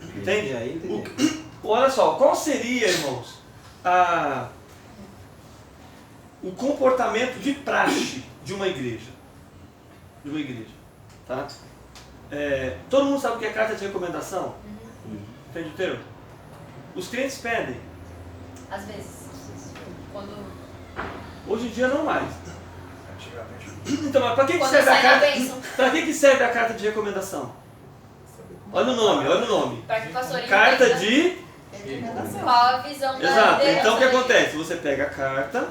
Entende? Olha só, qual seria, irmãos, o comportamento de praxe de uma igreja? de uma igreja. Tá? Todo mundo sabe o que é carta de recomendação? Entende o termo? Os clientes pedem. Às vezes. Quando Hoje em dia não mais. Antigamente. Então, mas para que Quando serve a sai da carta? bênção. Para que serve a carta de recomendação? Olha o nome. Para que o pastor Carta entenda de... qual a visão da Exato. liderança Então o que da igreja. acontece? Você pega a carta,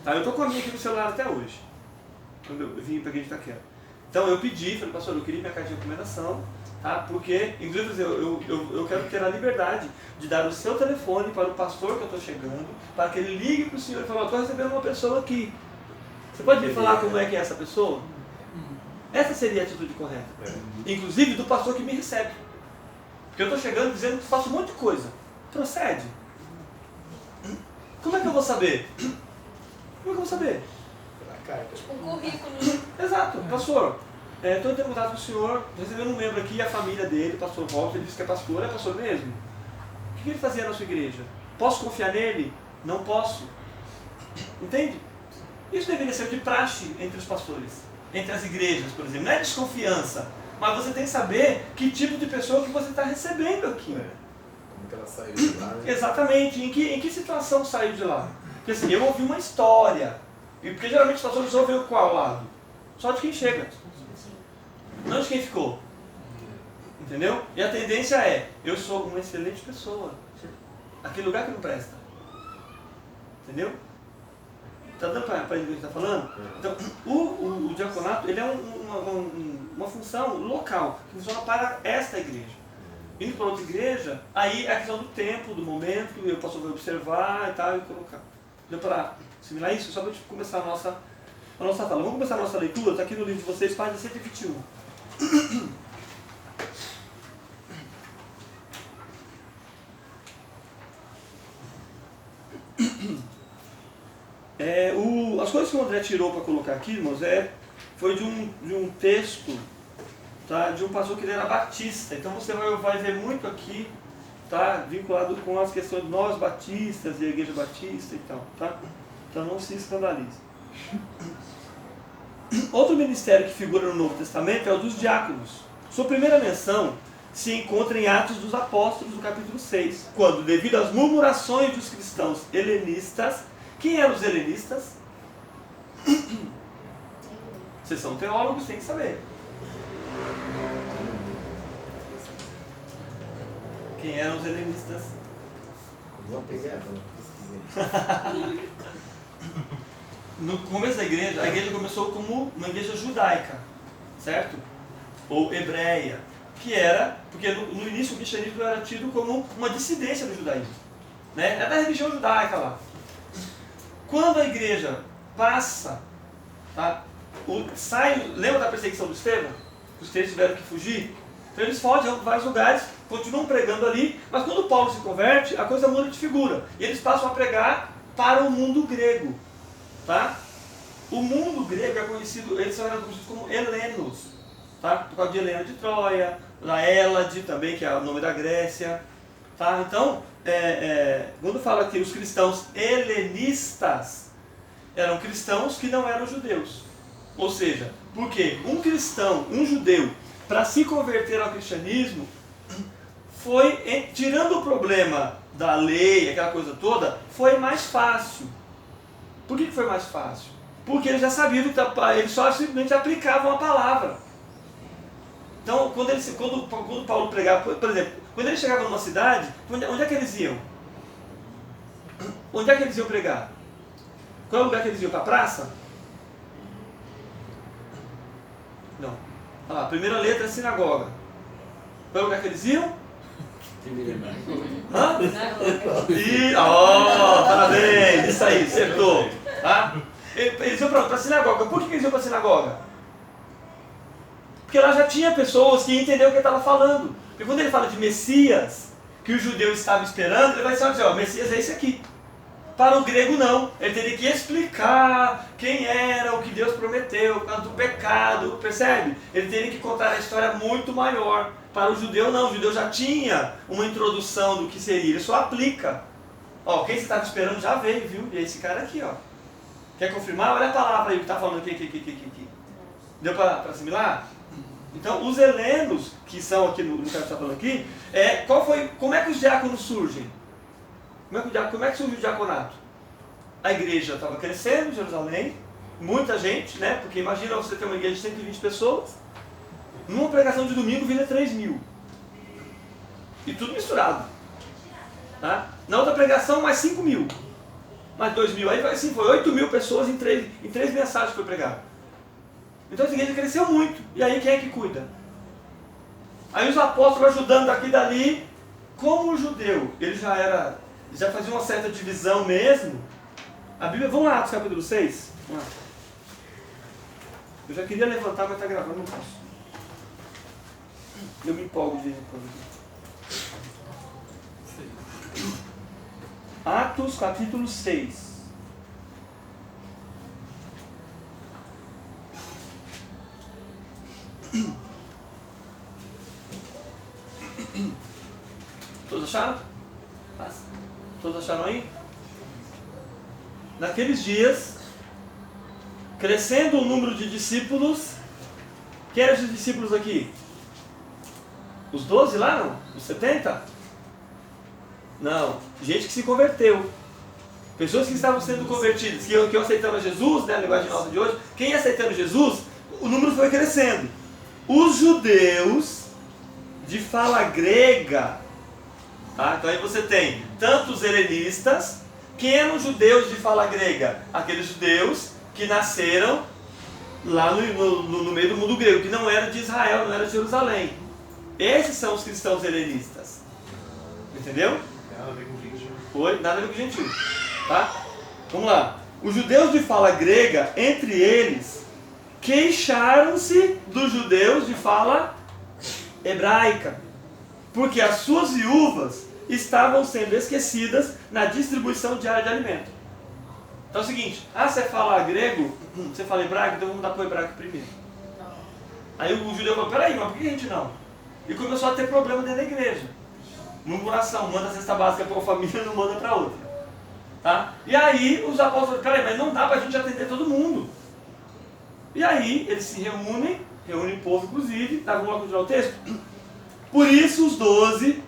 tá? Eu estou com a minha aqui no celular até hoje, quando eu vim para a igreja de Itaquera. Então eu pedi, falei, pastor, eu queria minha carta de recomendação, tá? Porque, inclusive, eu quero ter a liberdade de dar o seu telefone para o pastor que eu estou chegando, para que ele ligue para o senhor e fale, estou recebendo uma pessoa aqui. Você pode me falar como é que é essa pessoa? Essa seria a atitude correta. Inclusive do pastor que me recebe. Porque eu estou chegando dizendo que faço um monte de coisa. Procede. Como é que eu vou saber? Como é que eu vou saber? Tipo um currículo. Exato. Pastor, estou em contato com o senhor, recebendo um membro aqui, a família dele, pastor Walter, ele disse que é pastor. É pastor mesmo? O que ele fazia na sua igreja? Posso confiar nele? Não posso. Entende? Isso deveria ser de praxe entre os pastores, entre as igrejas, por exemplo. Não é desconfiança, mas você tem que saber que tipo de pessoa que você está recebendo aqui. Como que ela saiu de lá, né? Exatamente. Em que situação saiu de lá? Porque assim, eu ouvi uma história. E porque geralmente os pastores ouvem o qual lado? Só de quem chega. Não de quem ficou. Entendeu? E a tendência é, eu sou uma excelente pessoa. Aquele lugar que não presta. Entendeu? Está dando para entender o que está falando? Então, o diaconato ele é uma função local, que funciona para esta igreja. Indo para outra igreja, aí é a questão do tempo, do momento, eu posso observar e tal, e colocar. Deu para assimilar isso? Só para a gente começar a nossa fala. Vamos começar a nossa leitura, está aqui no livro de vocês, página 121. As coisas que o André tirou para colocar aqui, irmãos, foi de um texto, tá, de um pastor que ele era batista. Então você vai ver muito aqui, tá, vinculado com as questões de nós batistas e a igreja batista e tal. Tá? Então não se escandalize. Outro ministério que figura no Novo Testamento é o dos diáconos. Sua primeira menção se encontra em Atos dos Apóstolos, no capítulo 6, quando, devido às murmurações dos cristãos helenistas, quem eram os helenistas? Vocês são teólogos, tem que saber. Quem eram os helenistas? Não peguei pesquisei. No começo da igreja, a igreja começou como uma igreja judaica, certo? Ou hebreia, que era, porque no início o cristianismo era tido como uma dissidência do judaísmo, né? É da religião judaica lá. Quando a igreja passa, tá? Lembra da perseguição do Estevão? Os três tiveram que fugir? Então eles fogem a vários lugares, continuam pregando ali, mas quando Paulo se converte, a coisa muda de figura. E eles passam a pregar para o mundo grego. Tá? O mundo grego é conhecido, eles são conhecidos como helenos, tá? Por causa de Helena de Troia, da Hélade também, que é o nome da Grécia. Tá? Então, quando fala que os cristãos helenistas eram cristãos que não eram judeus. Ou seja, porque um cristão, um judeu, para se converter ao cristianismo, foi, tirando o problema da lei, aquela coisa toda, foi mais fácil. Por que foi mais fácil? Porque eles já sabiam que eles só simplesmente aplicavam a palavra. Então, quando Paulo pregava, por exemplo, quando ele chegava numa cidade, onde é que eles iam? Onde é que eles iam pregar? Qual é o lugar que eles iam? Para a praça? Não. Olha lá, a primeira letra é sinagoga. Qual é o lugar que eles iam? Hã? Parabéns, isso aí, acertou. Tá? Eles iam para a sinagoga. Por que eles iam para a sinagoga? Porque lá já tinha pessoas que entenderam o que ele estava falando. Porque quando ele fala de Messias, que o judeu estava esperando, ele vai dizer, ó, Messias é esse aqui. Para o grego não, ele teria que explicar quem era, o que Deus prometeu, por causa do pecado, percebe? Ele teria que contar a história muito maior. Para o judeu não, o judeu já tinha uma introdução do que seria, ele só aplica. Ó, quem você estava esperando já veio, viu? E é esse cara aqui, ó. Quer confirmar? Olha a palavra aí que está falando aqui. Deu para assimilar? Então, os helenos, que são aqui no que está falando aqui, como é que os diáconos surgem? Como é que surge o diaconato? A igreja estava crescendo em Jerusalém, muita gente, né? Porque imagina você ter uma igreja de 120 pessoas, numa pregação de domingo vinha 3.000. E tudo misturado. Tá? Na outra pregação, mais 5.000. Mais 2.000. Aí assim, foi 8.000 pessoas em três mensagens que foi pregado. Então essa igreja cresceu muito. E aí quem é que cuida? Aí os apóstolos ajudando daqui e dali. Como o judeu, ele já fazia uma certa divisão mesmo. A Bíblia, vamos lá, Atos capítulo 6. Vamos lá. Eu já queria levantar, mas está gravando, não posso. Eu me empolgo de vez em quando. Atos capítulo 6. Todos acharam? Todos acharam aí? Naqueles dias, crescendo o número de discípulos, quem eram os discípulos aqui? Os 12 lá não? Os 70? Não, gente que se converteu. Pessoas que estavam sendo convertidas, que iam aceitando a Jesus, né, a linguagem nossa de hoje. Quem ia aceitando Jesus, o número foi crescendo. Os judeus de fala grega, tá? Então aí você tem tanto os helenistas. Quem eram os judeus de fala grega? Aqueles judeus que nasceram lá no meio do mundo grego, que não eram de Israel, não eram de Jerusalém. Esses são os cristãos helenistas. Entendeu? Nada a ver com gentil. Foi, nada a ver com gentil. Tá? Vamos lá. Os judeus de fala grega, entre eles, queixaram-se dos judeus de fala hebraica, porque as suas viúvas estavam sendo esquecidas na distribuição diária de alimento. Então é o seguinte, você fala grego, você fala hebraico, então vamos dar para o hebraico primeiro. Aí o judeu falou, peraí, mas por que a gente não? E começou a ter problema dentro da igreja. Murmuração, manda a cesta básica para uma família e não manda para outra. Tá? E aí os apóstolos falaram, peraí, mas não dá para a gente atender todo mundo. E aí eles se reúnem o povo inclusive, tá? Vamos lá continuar o texto? Por isso os 12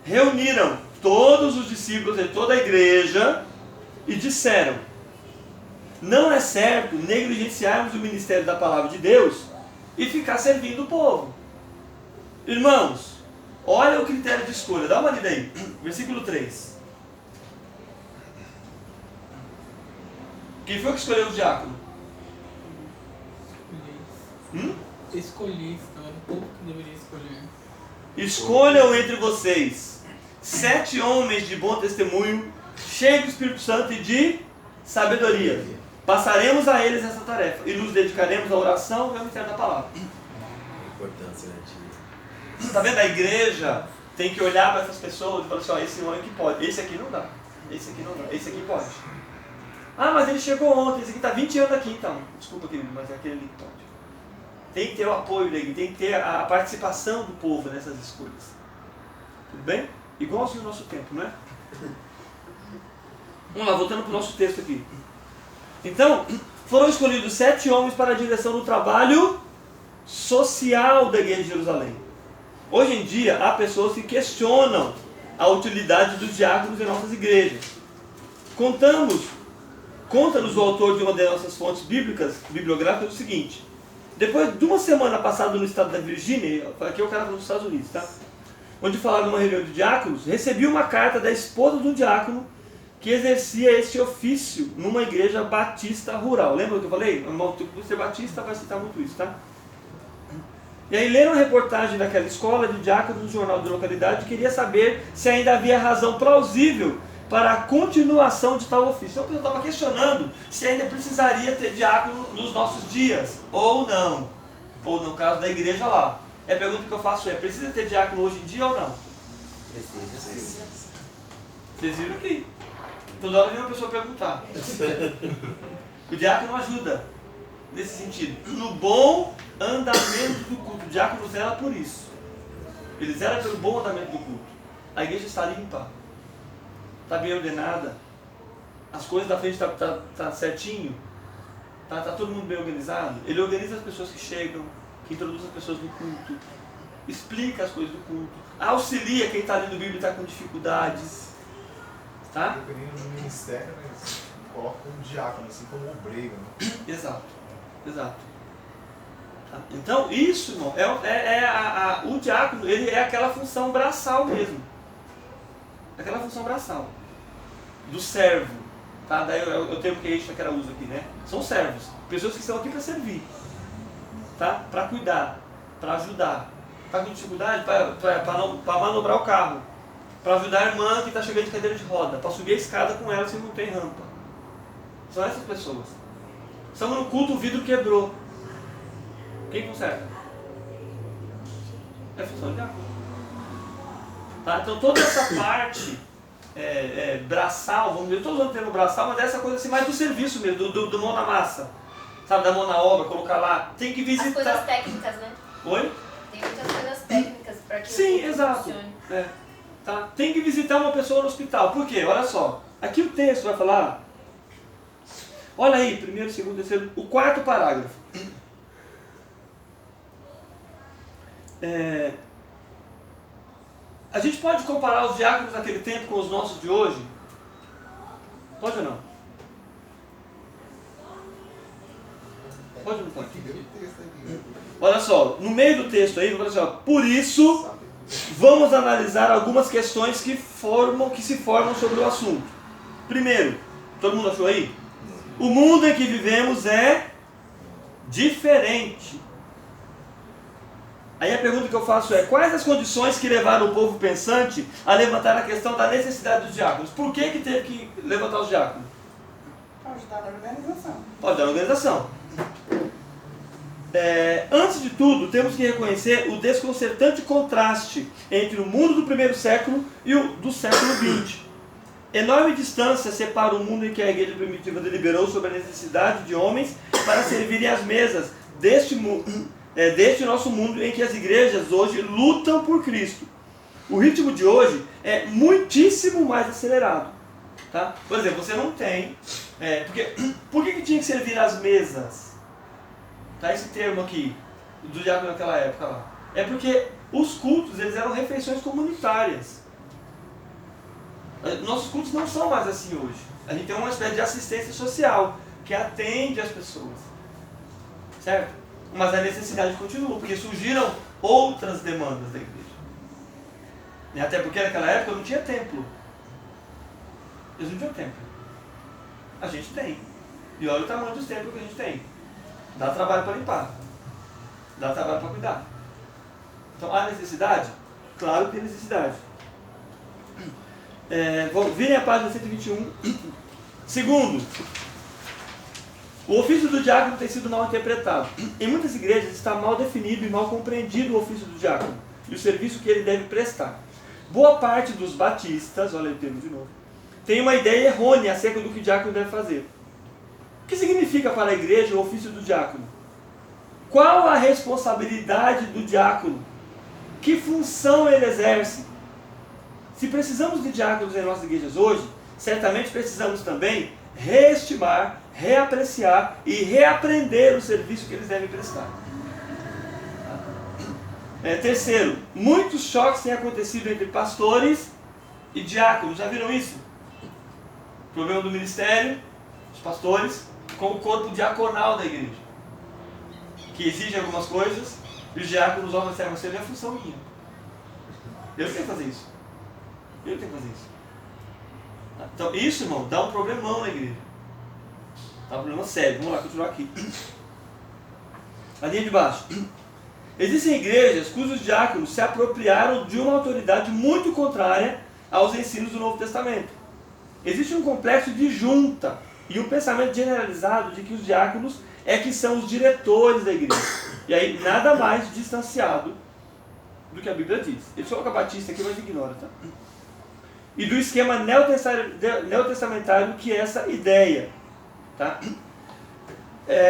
reuniram todos os discípulos de toda a igreja e disseram, não é certo negligenciarmos o ministério da palavra de Deus e ficar servindo o povo. Irmãos, olha o critério de escolha, dá uma lida aí, versículo 3. Quem foi que escolheu o diácono? Escolhi, então era o povo que deveria escolher. Escolham entre vocês 7 homens de bom testemunho, cheios do Espírito Santo e de sabedoria. Passaremos a eles essa tarefa e nos dedicaremos à oração e ao mistério da palavra. Importância, né, de... Está vendo? A igreja tem que olhar para essas pessoas e falar assim, esse homem que pode, esse aqui não dá, esse aqui não dá, esse aqui pode. Mas ele chegou ontem, esse aqui está 20 anos aqui então. Desculpa, querido, mas é aquele ali que pode. Tem que ter o apoio da igreja, tem que ter a participação do povo nessas escolhas. Tudo bem? Igualzinho o nosso tempo, não é? Vamos lá, voltando para o nosso texto aqui. Então, foram escolhidos 7 homens para a direção do trabalho social da igreja de Jerusalém. Hoje em dia, há pessoas que questionam a utilidade dos diáconos em nossas igrejas. Conta-nos o autor de uma das nossas fontes bibliográficas o seguinte: depois de uma semana passada no estado da Virgínia, aqui é o cara dos Estados Unidos, tá? Onde falaram numa reunião de diáconos, recebi uma carta da esposa de um diácono que exercia esse ofício numa igreja batista rural. Lembra do que eu falei? Você batista vai citar muito isso, tá? E aí leram a reportagem daquela escola de diáconos no jornal da localidade e queria saber se ainda havia razão plausível para a continuação de tal ofício. Então eu estava questionando se ainda precisaria ter diácono nos nossos dias, ou não. Ou no caso da igreja lá. A pergunta que eu faço é, precisa ter diácono hoje em dia ou não? Precisa. Vocês viram aqui. Toda hora vem uma pessoa perguntar. O diácono ajuda nesse sentido. No bom andamento do culto. O diácono zela por isso. Ele zela pelo bom andamento do culto. A igreja está limpa. Está bem ordenada. As coisas da frente estão certinho. Tá todo mundo bem organizado? Ele organiza as pessoas que chegam, que introduz as pessoas no culto, explica as coisas do culto, auxilia quem está lendo Bíblia e está com dificuldades. Tá? Dependendo do ministério, eles colocam um diácono, assim como obreiro. Né? Exato. Tá? Então, isso, irmão, o diácono, ele é aquela função braçal mesmo. Aquela função braçal. Do servo. Tá? Daí é o termo que a gente usa aqui, né? São servos. Pessoas que estão aqui para servir. Tá? Para cuidar. Para ajudar. Está com dificuldade? Para manobrar o carro. Para ajudar a irmã que está chegando de cadeira de roda. Para subir a escada com ela se não tem rampa. São essas pessoas. Estamos no culto, o vidro quebrou. Quem conserta? É função de diácono. Tá? Então toda essa parte braçal, vamos dizer, estou usando o termo braçal, mas é essa coisa assim, mais do serviço mesmo, do mão na massa. Sabe, da mão na obra, colocar lá. Tem que visitar. As coisas técnicas, né? Oi? Tem muitas coisas técnicas para que Sim, o exato. funcione. Tá? Tem que visitar uma pessoa no hospital. Por quê? Olha só. Aqui o texto vai falar. Olha aí, primeiro, segundo, terceiro, o quarto parágrafo. A gente pode comparar os diáconos daquele tempo com os nossos de hoje? Pode ou não? Pode ou não pode? Olha só, no meio do texto aí, olha só, por isso, vamos analisar algumas questões que se formam sobre o assunto. Primeiro, todo mundo achou aí? O mundo em que vivemos é diferente. Aí a pergunta que eu faço é, quais as condições que levaram o povo pensante a levantar a questão da necessidade dos diáconos? Por que teve que levantar os diáconos? Para ajudar na organização. Para ajudar na organização. Antes de tudo, temos que reconhecer o desconcertante contraste entre o mundo do primeiro século e o do século XX. Enorme distância separa o mundo em que a igreja primitiva deliberou sobre a necessidade de homens para servirem às mesas deste nosso mundo em que as igrejas hoje lutam por Cristo. O ritmo de hoje é muitíssimo mais acelerado. Tá? Por exemplo, você não tem... por que tinha que servir às mesas? Tá? Esse termo aqui, do diácono naquela época lá. É porque os cultos eles eram refeições comunitárias. Nossos cultos não são mais assim hoje. A gente tem uma espécie de assistência social que atende as pessoas. Certo? Mas a necessidade continua, porque surgiram outras demandas da igreja. E até porque naquela época não tinha templo. Eles não tinham templo. A gente tem. E olha o tamanho dos templos que a gente tem. Dá trabalho para limpar. Dá trabalho para cuidar. Então há necessidade? Claro que tem necessidade. Virem a página 121. Segundo, o ofício do diácono tem sido mal interpretado. Em muitas igrejas está mal definido e mal compreendido o ofício do diácono e o serviço que ele deve prestar. Boa parte dos batistas, olha o termo de novo, tem uma ideia errônea acerca do que o diácono deve fazer. O que significa para a igreja o ofício do diácono? Qual a responsabilidade do diácono? Que função ele exerce? Se precisamos de diáconos em nossas igrejas hoje, certamente precisamos também reestimar, reapreciar e reaprender o serviço que eles devem prestar. Terceiro, muitos choques têm acontecido entre pastores e diáconos. Já viram isso? O problema do ministério, os pastores, com o corpo diaconal da igreja, que exige algumas coisas, e os diáconos, homens, servem, você é a função minha. Eu não tenho que fazer isso. Eu não tenho que fazer isso. Então, isso, irmão, dá um problemão na igreja. Dá um problema sério. Vamos lá, continuar aqui. A linha de baixo. Existem igrejas cujos diáconos se apropriaram de uma autoridade muito contrária aos ensinos do Novo Testamento. Existe um complexo de junta e um pensamento generalizado de que os diáconos que são os diretores da igreja. E aí, nada mais distanciado do que a Bíblia diz. Ele coloca batista aqui, mas ignora, tá? E do esquema neotestamentário que é essa ideia. Tá?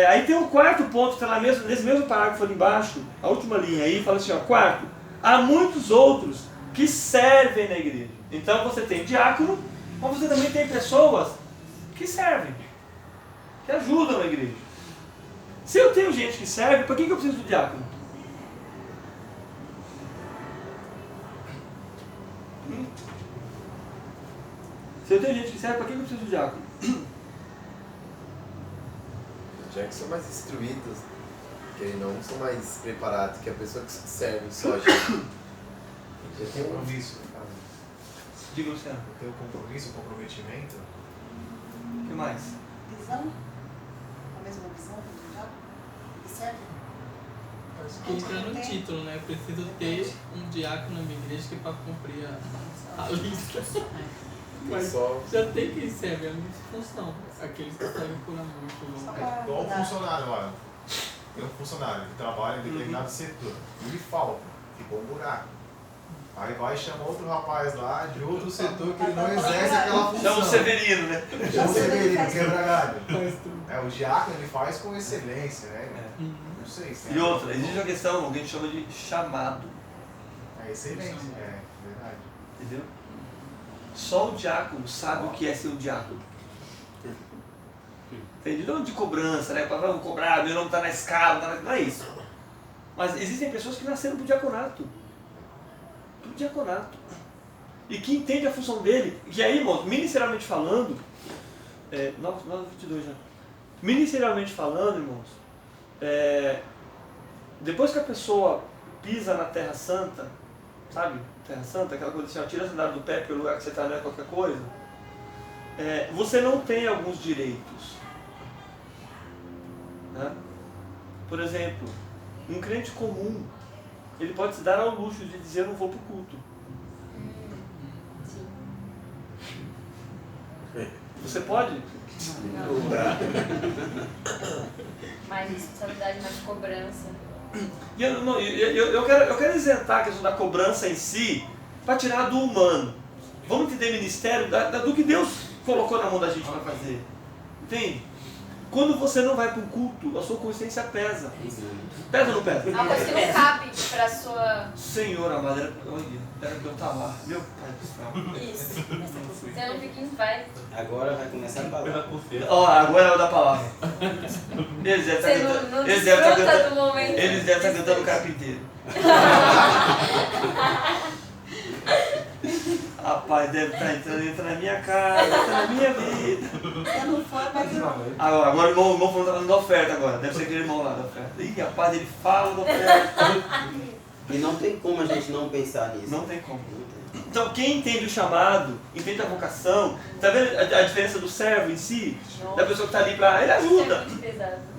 Aí tem um quarto ponto, que está nesse mesmo parágrafo ali embaixo, a última linha aí, fala assim, ó, quarto, há muitos outros que servem na igreja. Então você tem diácono, mas você também tem pessoas que servem, que ajudam na igreja. Se eu tenho gente que serve, para que eu preciso do diácono? Se eu tenho gente que serve, para que eu preciso do diácono? Já que são mais instruídos, que não são mais preparados, que a pessoa que serve só já tem um Compromisso, no caso. Diga, Luciano. Tem o compromisso, o comprometimento. O que mais? Visão? A mesma visão do diabo? Que serve? Que entra no título, né? Preciso ter um diácono na minha igreja que é para cumprir a lista. Mas só... já tem quem serve a minha função. Aqueles que servem por amor. Por Só amor. pra Igual um dar- funcionário, olha. Tem um funcionário que trabalha em determinado setor. E ele falta, ficou um buraco. Aí vai e chama outro rapaz lá de outro setor que ele não exerce aquela função. Chama o Severino, né? Chama o Severino, quebra galho. Faz tudo. É, o diácono ele faz com excelência, né? Uhum. Não sei se E outra, existe uma questão, alguém chama de chamado. é excelente, é verdade. Entendeu? Só o diácono sabe o que é ser um diácono. Entende? Não de cobrança, né? Para cobrar, meu nome está na escala, não é isso. Mas existem pessoas que nasceram para o diaconato. Para o diaconato. E que entende a função dele. E aí, irmãos, ministerialmente falando, 9:22 já. Ministerialmente falando, irmãos, depois que a pessoa pisa na Terra Santa, sabe? Terra Santa, aquela coisa assim, ó, tira a sandália do pé porque o lugar que você está não é qualquer coisa. Você não tem alguns direitos. Né? Por exemplo, um crente comum, ele pode se dar ao luxo de dizer eu não vou para o culto. Você pode? Não dá. Mais responsabilidade, mais cobrança. E eu quero isentar a questão da cobrança em si para tirar do humano. Vamos entender ministério do que Deus colocou na mão da gente para fazer. Entende? Quando você não vai para o culto, a sua consciência pesa. Pesa ou não pesa? Uma coisa que não cabe pra sua... Senhor amado, era que eu estava lá. Meu pai do céu. Isso. Você não fica em paz. Agora vai começar a falar. Ó, agora é a hora da palavra. Eles devem Você estar não cantando. desfruta do momento. Eles devem estar cantando o carpinteiro. Rapaz, deve estar entrando na minha casa, entra na minha vida. Se não for, vai virar. Agora o irmão falando tá falando da oferta agora. Deve ser aquele irmão lá da oferta. Ih, rapaz, ele fala da oferta. E não tem como a gente não pensar nisso. Não tem como. Então, quem entende o chamado, entende a vocação, tá vendo a diferença do servo em si? Da pessoa que está ali para... Ele ajuda.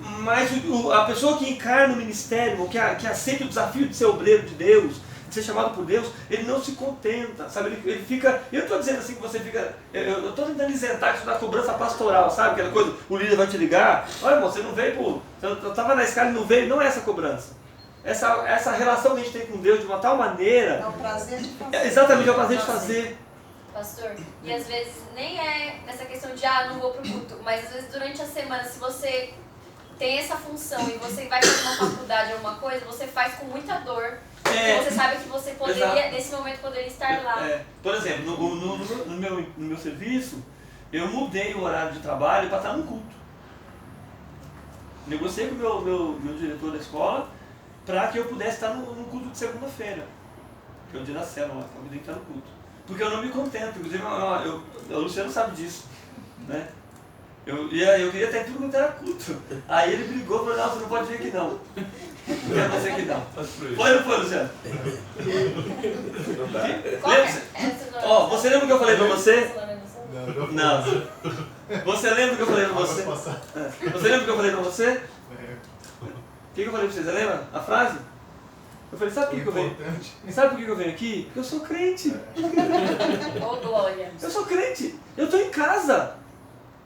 Mas a pessoa que encarna o ministério, que aceita o desafio de ser obreiro de Deus, de ser chamado por Deus, ele não se contenta, sabe? Ele fica... Eu estou dizendo assim que você fica... Eu estou tentando isentar isso da cobrança pastoral, sabe? Aquela coisa, o líder vai te ligar. Olha, irmão, você não veio por... Você estava na escala e não veio. Não é essa cobrança. Essa relação que a gente tem com Deus de uma tal maneira... É o prazer de fazer. Exatamente, é o prazer de fazer. Pastor, e às vezes nem é nessa questão de não vou pro culto, mas às vezes durante a semana, se você tem essa função e você vai fazer uma faculdade ou alguma coisa, você faz com muita dor. Porque você sabe que você poderia, Exato. nesse momento, poderia estar lá. Por exemplo, no meu serviço, eu mudei o horário de trabalho para estar no culto. Negociei com o meu diretor da escola para que eu pudesse estar no culto de segunda-feira. Que é o dia da célula, eu tenho que estar no culto. Porque eu não me contento, inclusive o Luciano sabe disso. Né? Eu queria ter tudo quanto era culto. Aí ele brigou e falou, não, você não pode vir aqui não. Não é você aqui não. Foi ou não foi, Luciano? Não dá. Ó, você lembra o que eu falei pra você? Não. Você lembra o que eu falei pra você? Passar. Você lembra o que eu falei pra você? O que eu falei pra você? Você lembra a frase? Eu falei, sabe por que eu venho? Sabe por que eu venho aqui? Porque eu sou crente. Ô, glória. Eu sou crente. Eu tô em casa.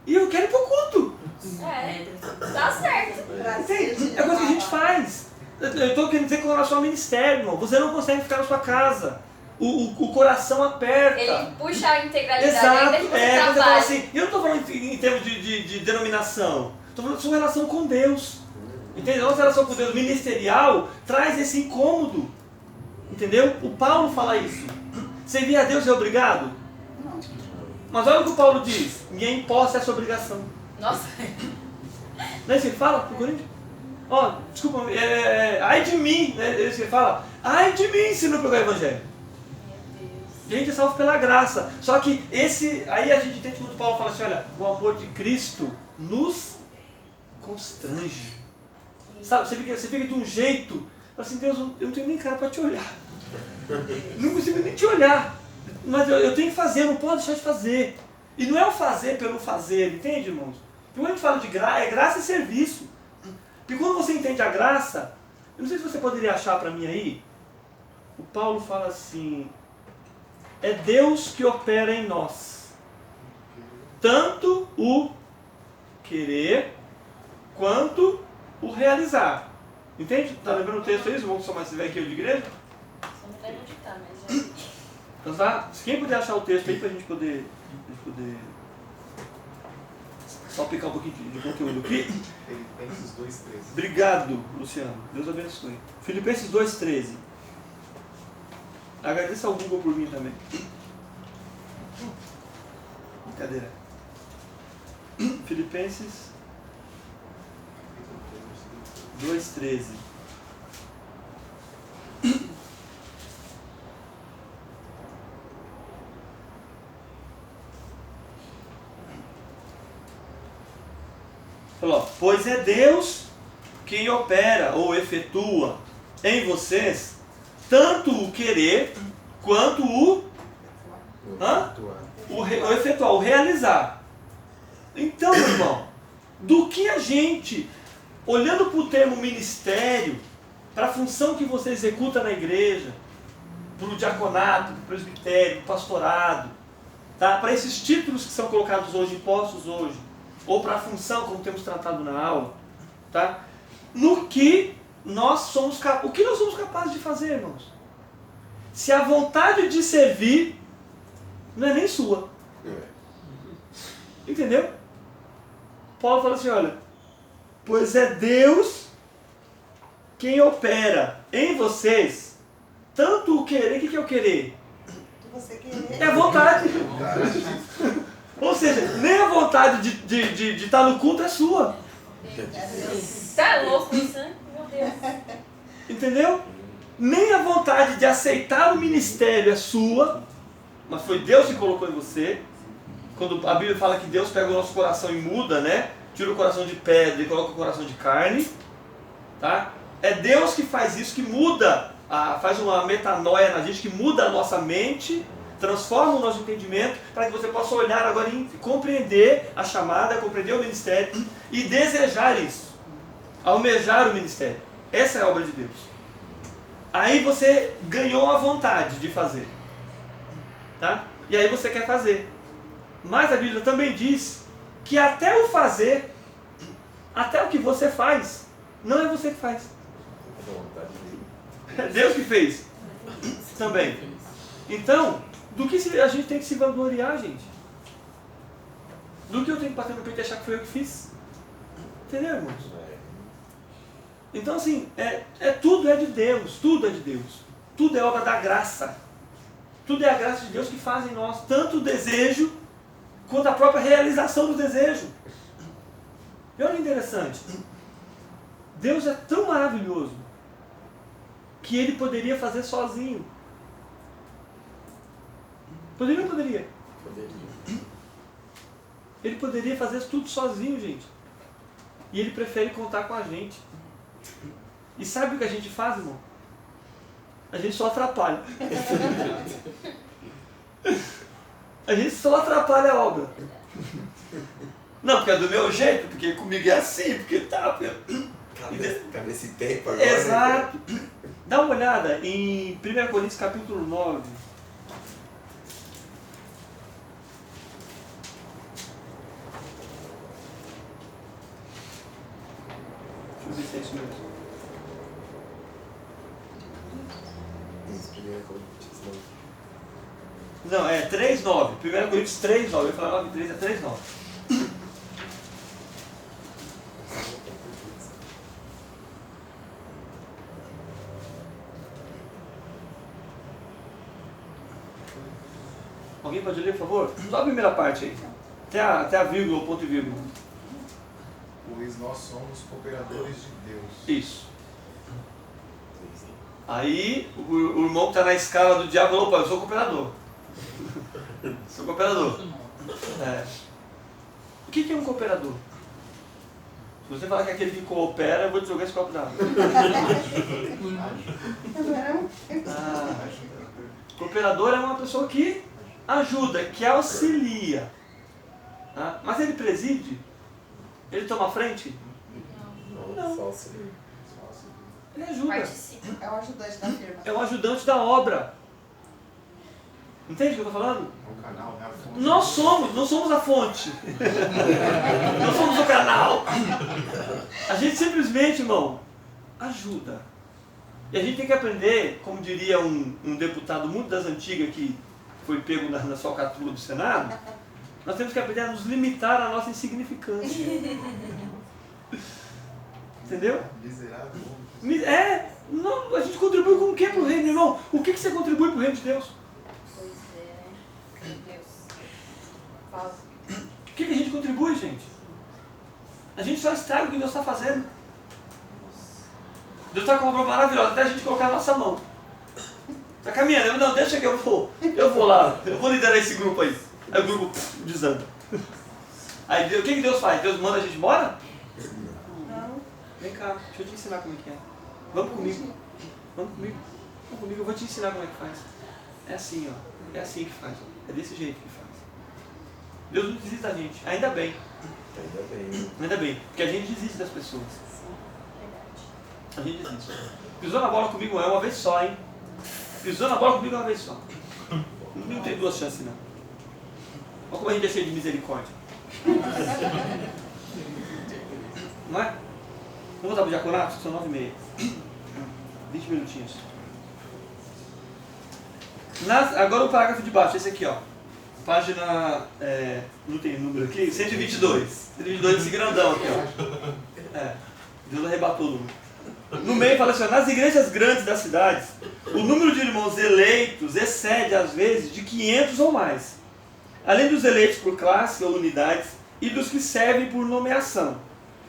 E eu quero ir pro culto. Tá certo. Entende? É coisa que a gente faz. Eu tô querendo dizer com relação ao ministério, irmão. Você não consegue ficar na sua casa. O coração aperta. Ele puxa a integralidade Exato, ainda que você você fala trabalhe. assim, eu não estou falando em termos de denominação, estou falando de sua relação com Deus. Entendeu? Nossa relação com Deus ministerial traz esse incômodo. Entendeu? O Paulo fala isso. Servir a Deus é obrigado? Mas olha o que o Paulo diz, ninguém imposta essa obrigação. Nossa. Não é isso que ele fala pro Corinthians? Ó, desculpa, ai de mim, né? Ele fala, ai de mim se não pegar o evangelho. Gente, é salvo pela graça. Só que aí a gente entende quando Paulo fala assim, olha, o amor de Cristo nos constrange. Sabe, você fica de um jeito, assim, Deus, eu não tenho nem cara para te olhar. Não consigo nem te olhar. Mas eu tenho que fazer, eu não posso deixar de fazer. E não é o fazer pelo fazer, entende, irmãos? Quando a gente fala de graça, é graça e serviço. Porque quando você entende a graça, eu não sei se você poderia achar para mim aí, o Paulo fala assim, é Deus que opera em nós, tanto o querer quanto o realizar. Entende? Tá lembrando o texto aí? Os irmãos que são mais velhos que eu de igreja? Só me lembro de cá, mas já... Então tá? Se quem puder achar o texto aí pra gente poder só picar um pouquinho de conteúdo aqui. Filipenses 2:13. Obrigado, Luciano. Deus abençoe. Filipenses 2:13. Agradeça ao Google por mim também. Brincadeira. Filipenses 2:13. Falou, pois é Deus quem opera ou efetua em vocês tanto o querer quanto o efetuar, o realizar. Então, meu irmão, do que a gente, olhando para o termo ministério, para a função que você executa na igreja, para o diaconato, para o presbitério, para o pastorado, tá? Para esses títulos que são colocados hoje, impostos hoje, ou para a função, como temos tratado na aula, tá? No que nós somos o que nós somos capazes de fazer, irmãos? Se a vontade de servir não é nem sua. Entendeu? Paulo fala assim, olha, pois é Deus quem opera em vocês tanto o querer, o que é o querer? Você querer. É a vontade. Ou seja, nem a vontade de estar no culto é sua. Tá louco isso, né? Meu Deus. Entendeu? Nem a vontade de aceitar o ministério é sua, mas foi Deus que colocou em você. Quando a Bíblia fala que Deus pega o nosso coração e muda, né? Tira o coração de pedra e coloca o coração de carne. Tá? É Deus que faz isso, que muda, faz uma metanoia na gente, que muda a nossa mente, transforma o nosso entendimento, para que você possa olhar agora e compreender a chamada, compreender o ministério e desejar isso. Almejar o ministério. Essa é a obra de Deus. Aí você ganhou a vontade de fazer. Tá? E aí você quer fazer. Mas a Bíblia também diz que até o fazer, até o que você faz, não é você que faz. É Deus que fez. Também. Então, do que a gente tem que se vangloriar, gente? Do que eu tenho que bater no peito e achar que foi eu que fiz? Entendeu, irmãos? Então, assim, tudo é de Deus, tudo é de Deus. Tudo é obra da graça. Tudo é a graça de Deus que faz em nós tanto o desejo quanto a própria realização do desejo. E olha que interessante. Deus é tão maravilhoso que Ele poderia fazer sozinho. Poderia ou não poderia? Poderia. Ele poderia fazer tudo sozinho, gente. E Ele prefere contar com a gente. E sabe o que a gente faz, irmão? A gente só atrapalha. A gente só atrapalha a obra. Não, porque é do meu jeito, porque comigo é assim, porque tá... Cabe esse tempo agora. Exato. Dá uma olhada em 1 Coríntios capítulo 9. Deixa eu ver se é isso mesmo. Não, é 3:9. 1 Coríntios 3:9. Eu ia falar 9:3, é 3:9. Alguém pode ler, por favor? Só a primeira parte aí. Até a vírgula, o ponto e vírgula. Pois nós somos cooperadores de Deus. Isso. Aí o irmão que está na escala do diabo falou, opa, eu sou cooperador. Sou cooperador. É. O que é um cooperador? Se você falar que é aquele que coopera, eu vou te jogar esse copo d'água. Cooperador é uma pessoa que ajuda, que auxilia. Tá? Mas ele preside? Ele toma frente? Não. Só auxilia. Ele ajuda. Participa. É o ajudante da firma. É o ajudante da obra. Entende o que eu estou falando? É um canal, né? A fonte. Não somos a fonte. Não somos o canal. A gente simplesmente, irmão, ajuda. E a gente tem que aprender, como diria um deputado muito das antigas que foi pego na falcatrua do Senado, nós temos que aprender a nos limitar à nossa insignificância. Entendeu? Miserável. Não, a gente contribui com o que para o reino, irmão? O que você contribui para o reino de Deus? Pois é, né? Deus. Fala. O que a gente contribui, gente? A gente só estraga o que Deus está fazendo. Deus está com uma obra maravilhosa, até a gente colocar a nossa mão. Está caminhando, não, deixa que eu vou lá, eu vou liderar esse grupo aí. Aí o grupo desanda. Aí o que Deus faz? Deus manda a gente embora? Não. Vem cá, deixa eu te ensinar como é que é. Vamos comigo. Vamos comigo. Vamos comigo, eu vou te ensinar como é que faz. É assim, ó. É assim que faz. É desse jeito que faz. Deus não desiste da gente. Ainda bem. Ainda bem. Ainda bem. Porque a gente desiste das pessoas. A gente desiste. Pisou na bola comigo é uma vez só, hein? Pisou na bola comigo uma vez só. Não tem duas chances, não. Olha como a gente é cheio de misericórdia. Não é? Vamos voltar para o diaconato? São 9h30. 20 minutinhos. Agora o parágrafo de baixo, esse aqui, ó. Página, não tem número aqui, 122. 122 esse grandão aqui, ó. Deus arrebatou o número. No meio fala assim, ó, nas igrejas grandes das cidades, o número de irmãos eleitos excede às vezes de 500 ou mais. Além dos eleitos por classe ou unidades e dos que servem por nomeação.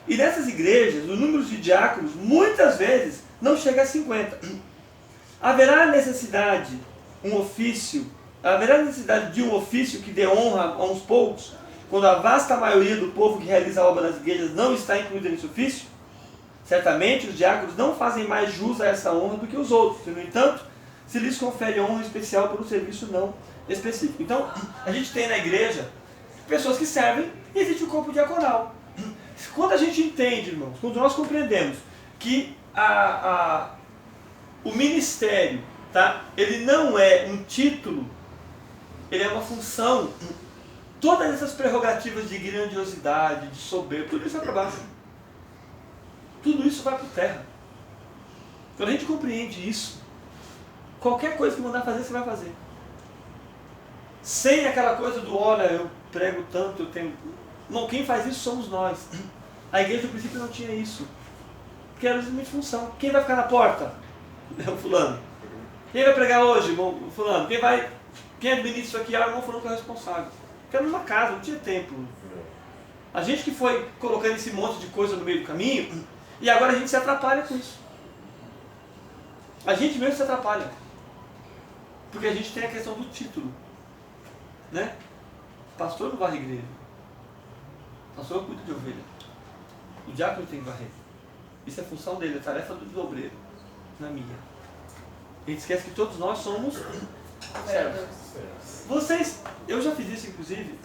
E nessas igrejas, o número de diáconos muitas vezes não chega a 50. Haverá necessidade de um ofício que dê honra a uns poucos, quando a vasta maioria do povo que realiza a obra nas igrejas não está incluída nesse ofício? Certamente os diáconos não fazem mais jus a essa honra do que os outros, e, no entanto, se lhes confere honra especial por um serviço não específico. Então, a gente tem na igreja pessoas que servem e existe o corpo diaconal. Quando a gente entende, irmãos, quando nós compreendemos que o ministério, tá, ele não é um título, ele é uma função, todas essas prerrogativas de grandiosidade, de soberba, tudo isso vai para baixo. Tudo isso vai para a terra. Quando a gente compreende isso, qualquer coisa que mandar fazer, você vai fazer. Sem aquela coisa do, olha, eu prego tanto, eu tenho... Não, quem faz isso somos nós. A igreja do princípio não tinha isso. Porque era simplesmente função. Quem vai ficar na porta? É o fulano. Quem vai pregar hoje? O fulano. Quem administra isso aqui? É o irmão fulano que é o responsável. Porque era numa casa, não tinha templo. A gente que foi colocando esse monte de coisa no meio do caminho, e agora a gente se atrapalha com isso. A gente mesmo se atrapalha. Porque a gente tem a questão do título. Né? Pastor não varre igreja. Pastor cuida de ovelha. O diácono tem que varrer. Isso é função dele, é tarefa do obreiro. Não é minha. A gente esquece que todos nós somos servos. Vocês, eu já fiz isso inclusive,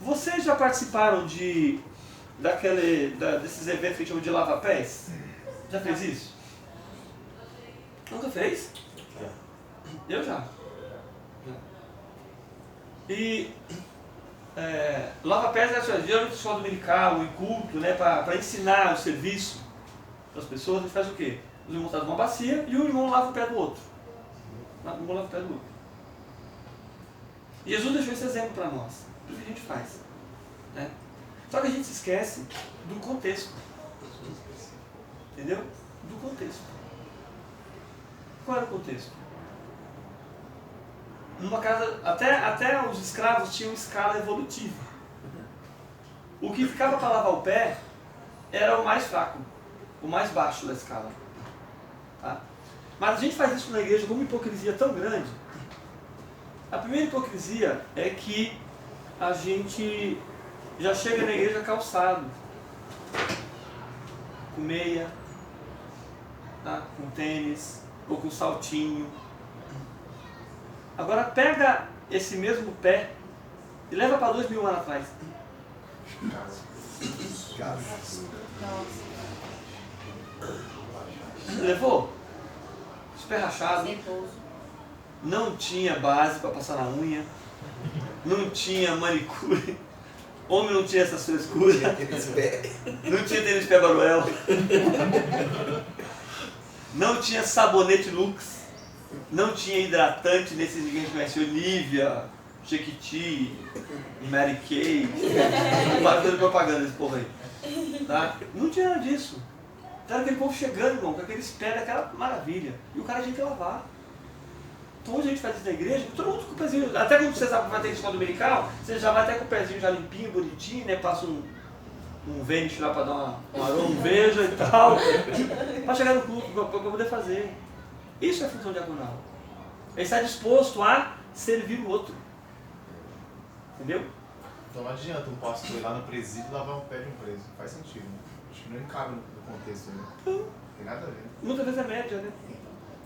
vocês já participaram desses eventos que a gente chama de lava-pés? Já fez isso? Nunca fez? Eu já. E lava-pés é geralmente escola dominical, em culto, né, para ensinar o serviço das pessoas. A gente faz o quê? Os irmãos trazem uma bacia e um irmão lava o pé do outro. Um irmão lava o pé do outro. E Jesus deixou esse exemplo para nós. Tudo que a gente faz. Né? Só que a gente se esquece do contexto. Entendeu? Do contexto. Qual era o contexto? Numa casa, até os escravos tinham escala evolutiva. O que ficava para lavar o pé era o mais fraco, o mais baixo da escala. Tá? Mas a gente faz isso na igreja com uma hipocrisia tão grande. A primeira hipocrisia é que a gente já chega na igreja calçado, com meia, tá? Com tênis, ou com saltinho. Agora pega esse mesmo pé e leva para 2000 anos atrás. Levou? Os pés rachados. Não tinha base para passar na unha. Não tinha manicure. Homem não tinha essas frescuras. Não tinha tênis pé baruel. Não tinha sabonete Lux. Não tinha hidratante nesses que a gente conhece, Olivia, Jequiti, Mary Kay. Não vai fazer propaganda desse povo aí. Tá? Não tinha nada disso. Então aquele povo chegando, irmão, com aqueles pés daquela maravilha. E o cara tinha que lavar. Então hoje a gente faz isso na igreja, todo mundo com o pezinho. Até quando você sabe que vai ter escola dominical, você já vai até com o pezinho já limpinho, bonitinho, né? Passa um Vênus lá para dar um aroma, um veja e tal. Para chegar no culto, para poder fazer. Isso é função diaconal. Ele está disposto a servir o outro. Entendeu? Então não adianta um pastor ir lá no presídio e lavar um pé de um preso. Faz sentido, né? Acho que não cabe no contexto, né? Não tem nada a ver. Muitas vezes é média, né?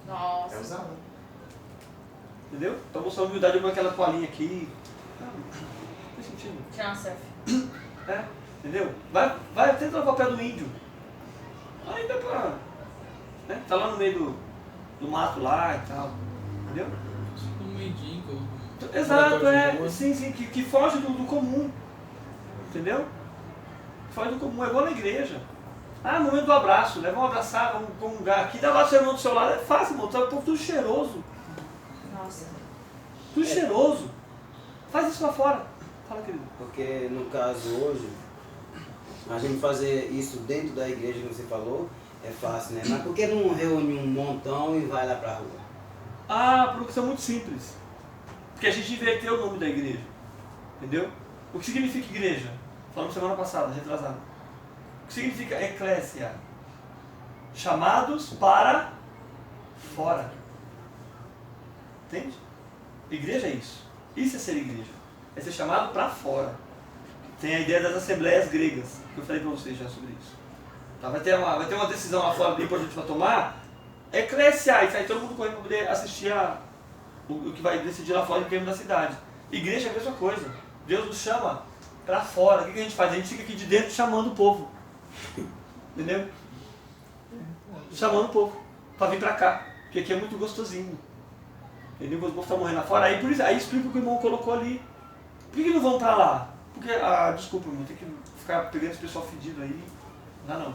Nossa. É usado. Entendeu? Então mostrar humildade com aquela toalhinha aqui. Não tem sentido. Tirar uma selfie. É, entendeu? Vai tenta lavar o pé do índio. Aí dá pra. Né? Tá lá no meio do mato lá e tal. Entendeu? Um mendigo. Exato, sim, que foge do comum. Entendeu? Foge do comum, é igual na igreja. Ah, no momento do abraço, leva um abraçar, vamos comungar aqui, dá lá o seu irmão do seu lado, é fácil, irmão, tá um pouco tudo cheiroso. Nossa. Tudo cheiroso. Faz isso lá fora. Fala, querido. Porque no caso hoje, a gente fazer isso dentro da igreja, como você falou, é fácil, né? Mas por que não reúne um montão e vai lá pra rua? Ah, por uma questão muito simples. Porque a gente inverteu o nome da igreja. Entendeu? O que significa igreja? Falamos semana passada, retrasada. O que significa eclésia? Chamados para fora. Entende? Igreja é isso. Isso é ser igreja. É ser chamado para fora. Tem a ideia das assembleias gregas, que eu falei para vocês já sobre isso. Tá? Vai ter uma decisão lá fora bem importante para tomar. Eclésia, e sai todo mundo correndo para poder assistir o que vai decidir lá fora em termos da cidade. Igreja é a mesma coisa. Deus nos chama para fora. O que a gente faz? A gente fica aqui de dentro chamando o povo. Entendeu? Chamando o povo para vir para cá. Porque aqui é muito gostosinho. Entendeu? O povo está morrendo lá fora. Aí, por isso, aí explica o que o irmão colocou ali. Por que não vão para lá? Porque, desculpa, irmão, tem que ficar pegando esse pessoal fedido aí. Não.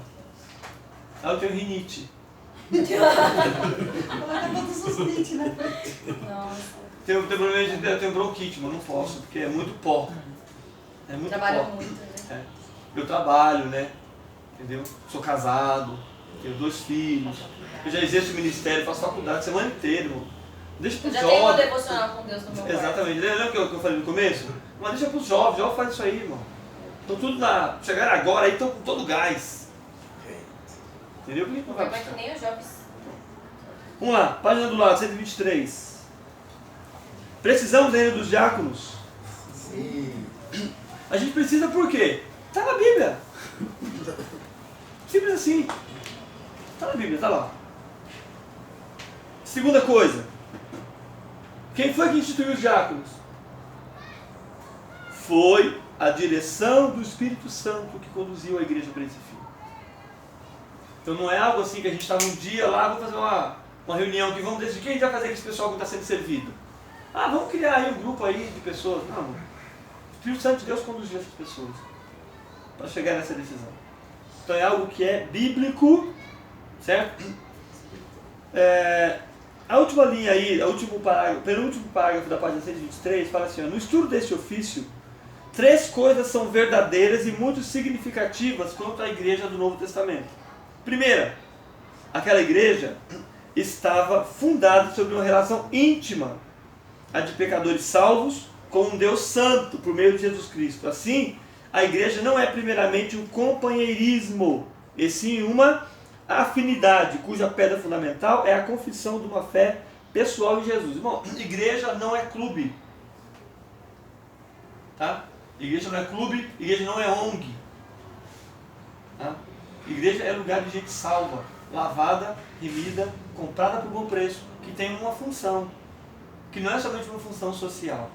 Eu tenho rinite. Coloca todos os bits, né? Nossa. Eu tenho bronquite, mas não posso, porque é muito pó. É muito Trabalham pó. muito, né? Eu trabalho, né? Entendeu? Sou casado, tenho 2 filhos. Eu já exerço o ministério, faço faculdade a semana inteira, irmão. Deixa pros Eu já tenho um jovens. devocional com Deus no meu quarto. Exatamente. Lembra o que eu falei no começo? Mas deixa pros jovens, jovens fazem isso aí, irmão. Estão tudo chegaram agora aí, estão com todo gás. Entendeu? Por que não vai Mas buscar? que nem os jovens. Vamos lá, página do lado, 123. Precisamos do reino dos diáconos. Sim. A gente precisa por quê? Está na Bíblia. Simples assim. Está na Bíblia, está lá. Segunda coisa. Quem foi que instituiu os diáconos? Foi a direção do Espírito Santo que conduziu a igreja para esse fim. Então não é algo assim que a gente está num dia lá, vamos fazer uma reunião aqui, vamos decidir quem vai fazer com esse pessoal que está sendo servido. Vamos criar aí um grupo aí de pessoas. Não. O Espírito Santo de Deus conduziu essas pessoas para chegar nessa decisão. Então é algo que é bíblico, certo? A última linha aí, penúltimo parágrafo da página 123, fala assim, no estudo deste ofício, 3 coisas são verdadeiras e muito significativas quanto à igreja do Novo Testamento. Primeira, aquela igreja estava fundada sobre uma relação íntima, a de pecadores salvos com um Deus santo por meio de Jesus Cristo. Assim, a igreja não é primeiramente um companheirismo, e sim uma afinidade, cuja pedra fundamental é a confissão de uma fé pessoal em Jesus. Irmão, igreja não é clube. Tá? Igreja não é clube, igreja não é ONG. Tá? Igreja é lugar de gente salva, lavada, remida, comprada por bom preço, que tem uma função, que não é somente uma função social.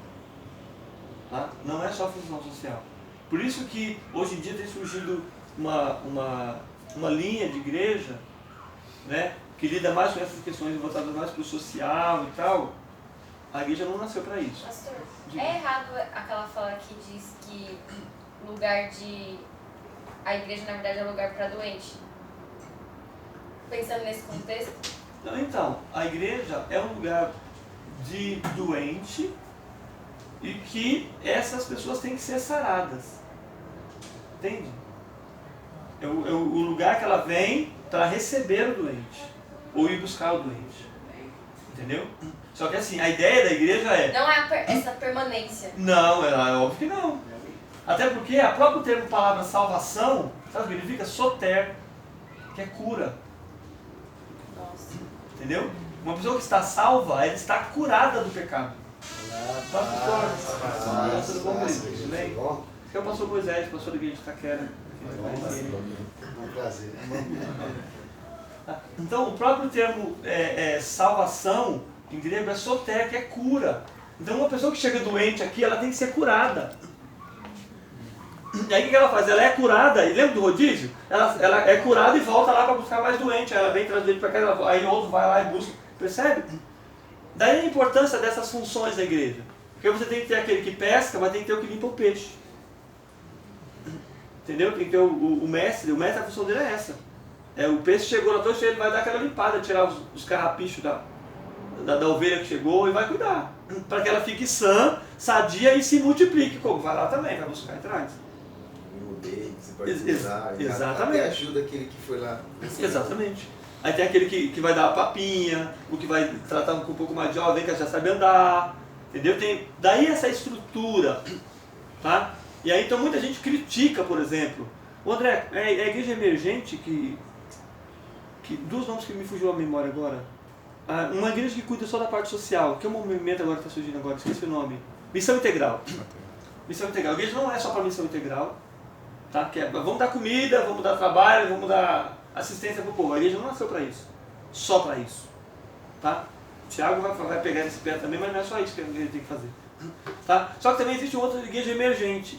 Tá? Não é só função social. Por isso que hoje em dia tem surgido uma linha de igreja, né, que lida mais com essas questões voltadas mais para o social e tal. A igreja não nasceu para isso. Pastor, é errado aquela fala que diz que a igreja na verdade é lugar para doente? Pensando nesse contexto? Não, então, a igreja é um lugar de doente e que essas pessoas têm que ser saradas. Entende? É o lugar que ela vem para receber o doente ou ir buscar o doente. Entendeu? Só que assim, a ideia da igreja é... Não é essa permanência. Não, é óbvio que não. Até porque a próprio termo palavra salvação, sabe o que significa? Soter, que é cura. Nossa. Entendeu? Uma pessoa que está salva, ela está curada do pecado. Tudo bom, querido? Tudo bem? Esse é o pastor Moisés, pastor da igreja de Itaquera. Um prazer. Então, o próprio termo salvação, em grego, é soter, que é cura. Então, uma pessoa que chega doente aqui, ela tem que ser curada. E aí, o que ela faz? Ela é curada, e lembra do rodízio? Ela é curada e volta lá para buscar mais doente. Ela vem trazer ele para cá, aí o outro vai lá e busca. Percebe? Daí a importância dessas funções da igreja. Porque você tem que ter aquele que pesca, mas tem que ter o que limpa o peixe. Entendeu? Tem que ter o mestre, a função dele é essa. O peixe chegou na tocha, ele vai dar aquela limpada, tirar os carrapichos da ovelha que chegou e vai cuidar. Para que ela fique sã, sadia e se multiplique. Como? Vai lá também, vai buscar atrás. Você pode usar, exatamente. até ajuda aquele que foi lá. Exatamente. Aí tem aquele que vai dar a papinha, o que vai tratar com um pouco mais de jovem, que já sabe andar. Entendeu? Tem daí essa estrutura. Tá? E aí então muita gente critica, por exemplo. O André, é a igreja emergente que dos nomes que me fugiu a memória agora. Uma igreja que cuida só da parte social, que é um movimento agora que está surgindo agora, esqueci o nome. Missão Integral. Missão Integral. A igreja não é só para missão integral. Tá? Que vamos dar comida, vamos dar trabalho, vamos dar assistência para o povo. A igreja não nasceu para isso. Só para isso. Tá? O Tiago vai pegar nesse pé também, mas não é só isso que a igreja tem que fazer. Tá? Só que também existe outra igreja emergente.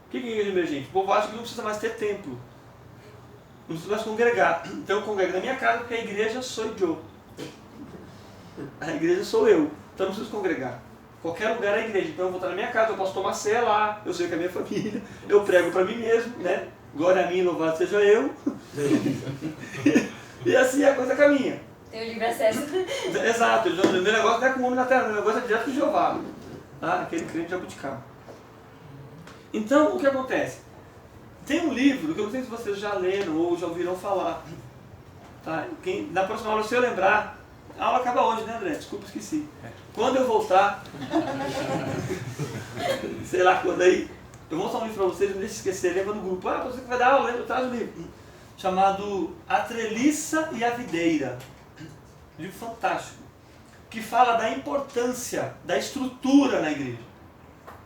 O que é igreja emergente? O povo acha que não precisa mais ter templo. Não precisa mais congregar. Então eu congrego na minha casa porque a igreja sou eu. A igreja sou eu. Então eu não preciso congregar. Qualquer lugar é a igreja. Então eu vou estar na minha casa, eu posso tomar ceia lá, eu sei que é a minha família, eu prego para mim mesmo, né? Glória a mim, louvado seja eu. E assim a coisa caminha. Tem o livre acesso. Exato. O meu negócio não é com o homem na terra, o meu negócio é direto com Jeová. Tá? Aquele crente de jabuticaba. Então, o que acontece? Tem um livro que eu não sei se vocês já leram ou já ouviram falar. Tá? Na próxima aula, se eu lembrar, a aula acaba hoje, né, André? Desculpa, esqueci. Quando eu voltar, sei lá quando aí, eu vou mostrar um livro para vocês, não deixe de esquecer, lembra no grupo. Você que vai dar aula, traz o livro. Chamado A Treliça e a Videira. Um livro fantástico. Que fala da importância da estrutura na igreja.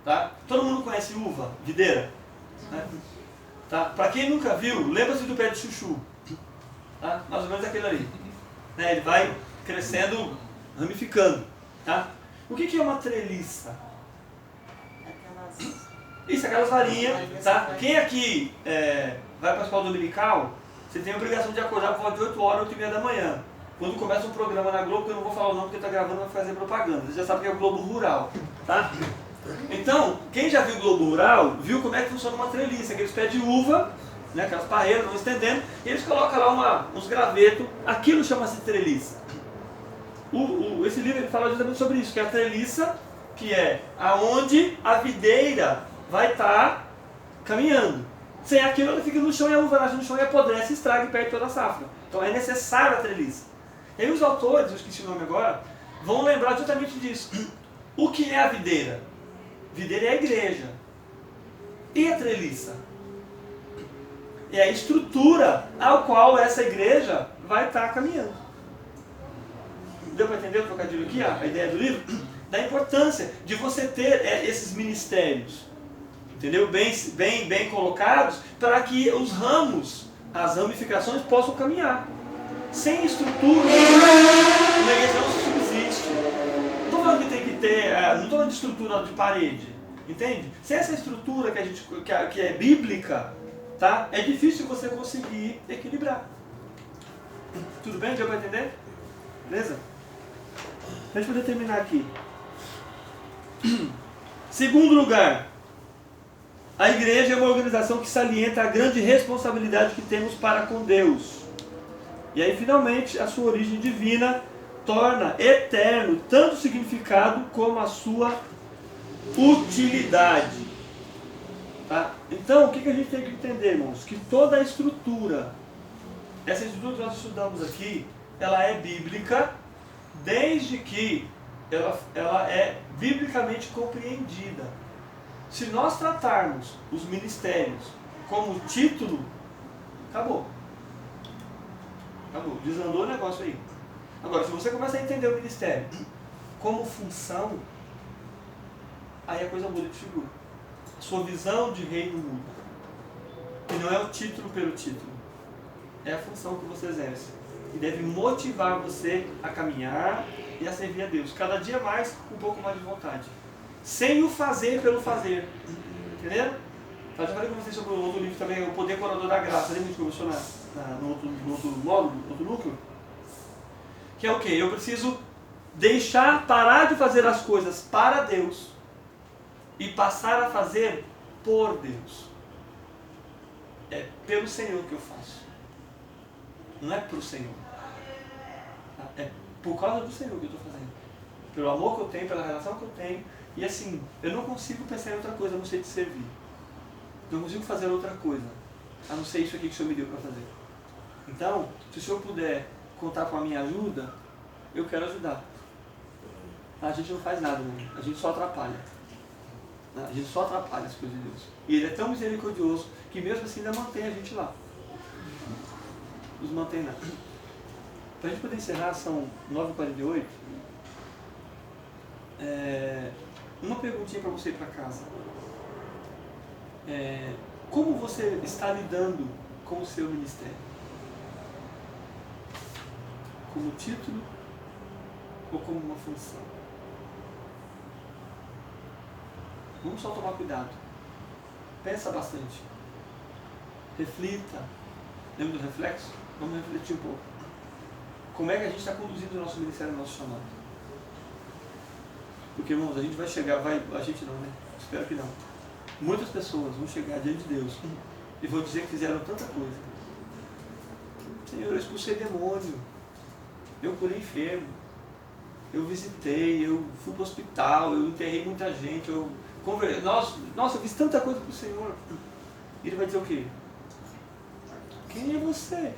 Tá? Todo mundo conhece uva, videira? Né? Tá? Para quem nunca viu, lembra-se do pé de chuchu. Tá? Mais ou menos aquele ali. Né? Ele vai crescendo, ramificando. Tá? O que é uma treliça? Isso, aquelas varinhas. Tá? Quem aqui vai para a escola dominical, você tem a obrigação de acordar por volta de 8 horas, 8h30 da manhã. Quando começa um programa na Globo, que eu não vou falar o nome porque está gravando, vai fazer propaganda. Você já sabe que é o Globo Rural. Tá? Então, quem já viu o Globo Rural, viu como é que funciona uma treliça. Aqueles pés de uva, né, aquelas parreiras vão estendendo, e eles colocam lá uns gravetos. Aquilo chama-se treliça. Esse livro ele fala justamente sobre isso, que é a treliça, que é aonde a videira vai estar caminhando. Sem aquilo ela fica no chão e a uva nasce no chão e apodrece e estraga e perde toda a safra. Então é necessário a treliça. E aí os autores, eu esqueci o nome agora, vão lembrar justamente disso. O que é a videira? Videira é a igreja. e a treliça. É a estrutura ao qual essa igreja vai estar caminhando. Deu para entender o trocadilho aqui? A ideia do livro? Da importância de você ter esses ministérios, entendeu? Bem colocados, para que os ramos, as ramificações possam caminhar. Sem estrutura, uma igreja não subsiste. Não estou falando que tem que ter, não estou falando de estrutura de parede, entende? Sem essa estrutura que é bíblica, tá? É difícil você conseguir equilibrar. Tudo bem? Deu para entender? Beleza? Para a gente poder terminar aqui. Segundo lugar, a igreja é uma organização que salienta a grande responsabilidade que temos para com Deus. E aí, finalmente, a sua origem divina torna eterno tanto o significado como a sua utilidade. Tá? Então, o que a gente tem que entender, irmãos? Que toda a estrutura, essa estrutura que nós estudamos aqui, ela é bíblica, desde que ela é biblicamente compreendida. Se nós tratarmos os ministérios como título, acabou. Acabou. Desandou o negócio aí. Agora, se você começa a entender o ministério como função, aí a coisa muda de figura. A sua visão de reino muda. E não é o título pelo título. É a função que você exerce. E deve motivar você a caminhar e a servir a Deus. Cada dia mais, um pouco mais de vontade. Sem o fazer pelo fazer. Entenderam? Eu já falei com vocês sobre o outro livro também, O Poder Curador da Graça. Lembra que começou no outro módulo, no outro núcleo? Que é o quê? Eu preciso parar de fazer as coisas para Deus e passar a fazer por Deus. É pelo Senhor que eu faço. Não é para o Senhor. É por causa do Senhor que eu estou fazendo. Pelo amor que eu tenho, pela relação que eu tenho. E assim, eu não consigo pensar em outra coisa a não ser de servir. Não consigo fazer outra coisa a não ser isso aqui que o Senhor me deu para fazer. Então, se o Senhor puder contar com a minha ajuda, eu quero ajudar. A gente não faz nada, né? A gente só atrapalha. A gente só atrapalha as coisas de Deus. E Ele é tão misericordioso que mesmo assim ainda mantém a gente lá. Nos mantém lá. Para a gente poder encerrar, são 9h48. Uma perguntinha para você ir para casa. Como você está lidando com o seu ministério? Como título ou como uma função? Vamos só tomar cuidado. Pensa bastante. Reflita. Lembra do reflexo? Vamos refletir um pouco. Como é que a gente está conduzindo o nosso ministério, o nosso chamado? Porque, irmãos, a gente vai chegar, a gente não, né? Espero que não. Muitas pessoas vão chegar diante de Deus e vão dizer que fizeram tanta coisa. Senhor, eu expulsei demônio, eu curei enfermo, eu visitei, eu fui para o hospital, eu enterrei muita gente, nossa, eu fiz tanta coisa para o Senhor. E Ele vai dizer o quê? Quem é você?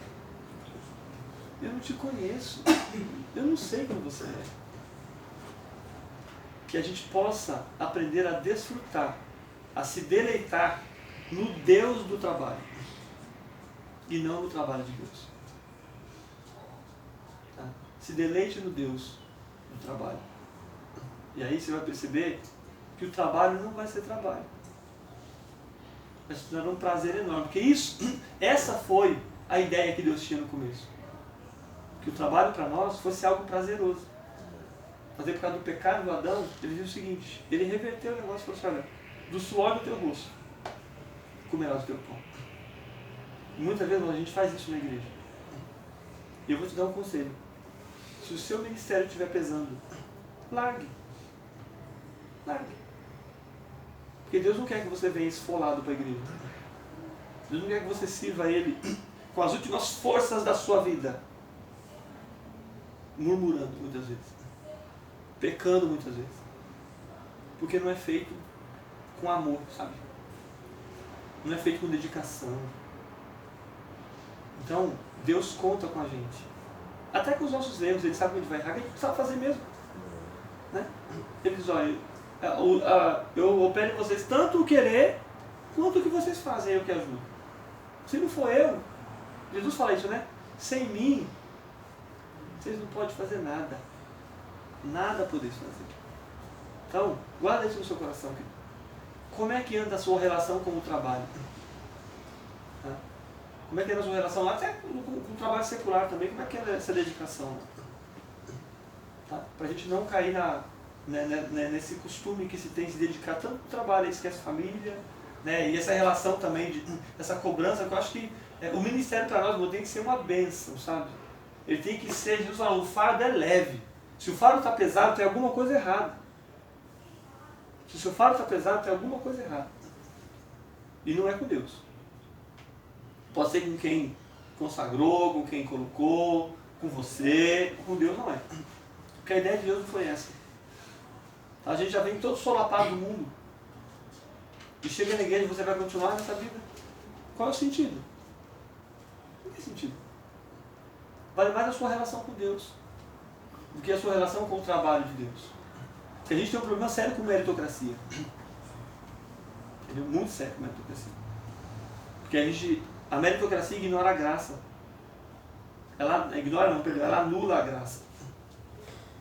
Eu não te conheço, eu não sei quem você é. Que a gente possa aprender a desfrutar, a se deleitar no Deus do trabalho e não no trabalho de Deus. Tá? Se deleite no Deus do trabalho. E aí você vai perceber que o trabalho não vai ser trabalho. Vai se tornar um prazer enorme. Porque essa foi a ideia que Deus tinha no começo. Que o trabalho para nós fosse algo prazeroso. Mas por causa do pecado do Adão, ele viu o seguinte, ele reverteu o negócio e falou assim, olha, do suor do teu rosto comerás o teu pão. E muitas vezes a gente faz isso na igreja. E eu vou te dar um conselho. Se o seu ministério estiver pesando, largue. Largue. Porque Deus não quer que você venha esfolado para a igreja. Deus não quer que você sirva a Ele com as últimas forças da sua vida. Murmurando muitas vezes. Pecando muitas vezes. Porque não é feito com amor, sabe? Não é feito com dedicação. Então, Deus conta com a gente. Até com os nossos erros, Ele sabe que a gente vai errar, a gente sabe fazer mesmo. Né? Ele diz, olha, eu opero em vocês tanto o querer quanto que vocês fazem eu que ajudo? Se não for eu, Jesus fala isso, né? Sem mim, vocês não podem fazer nada. Nada podeis fazer. Então, guarda isso no seu coração, querido. Como é que anda a sua relação com o trabalho? Como é que anda a sua relação lá? Até com o trabalho secular também, como é que anda essa dedicação? Tá? Para a gente não cair nesse costume que se tem de se dedicar tanto ao trabalho, esquece a família, né? E essa relação também, essa cobrança, que eu acho que o ministério para nós tem que ser uma bênção, sabe? Ele tem que ser, Jesus fala, o fardo é leve. Se o fardo está pesado, tem alguma coisa errada. Se o seu fardo está pesado, tem alguma coisa errada. E não é com Deus. Pode ser com quem consagrou, com quem colocou, com você, com Deus não é. Porque a ideia de Deus não foi essa. A gente já vem todo solapado do mundo. E chega na igreja e você vai continuar nessa vida. Qual é o sentido? Não tem sentido. Vale mais a sua relação com Deus do que a sua relação com o trabalho de Deus. Porque a gente tem um problema sério com meritocracia. Entendeu? Muito sério com meritocracia. Porque a meritocracia ignora a graça. Ela anula a graça.